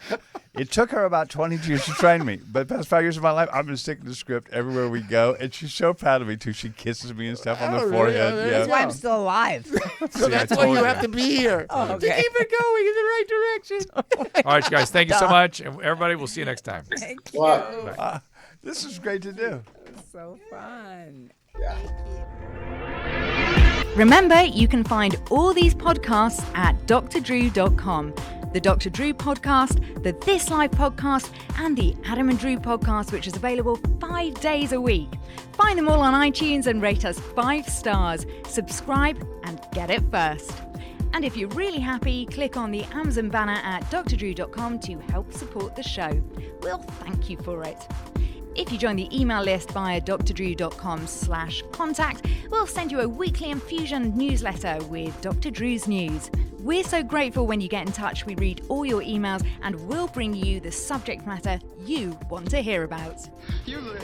It took her about 22 years to train me, but the past 5 years of my life, I've been sticking to script everywhere we go, and she's so proud of me too. She kisses me and stuff on
Oh,
the
really?
forehead.
Oh,
Yeah.
That's why I'm still alive.
So that's why you have to be here to
okay.
keep it going in the right direction.
All right, you guys. Thank you so much, and everybody, we'll see you next time.
Thank you.
Wow.
This is great to do.
So fun.
Yeah.
Thank you.
Remember, you can find all these podcasts at drdrew.com. The Dr. Drew podcast, the This Life podcast, and the Adam and Drew podcast, which is available 5 days a week. Find them all on iTunes and rate us 5 stars. Subscribe and get it first. And if you're really happy, click on the Amazon banner at drdrew.com to help support the show. We'll thank you for it. If you join the email list via drdrew.com/contact, we'll send you a weekly infusion newsletter with Dr. Drew's news. We're so grateful when you get in touch. We read all your emails and we'll bring you the subject matter you want to hear about.
You live.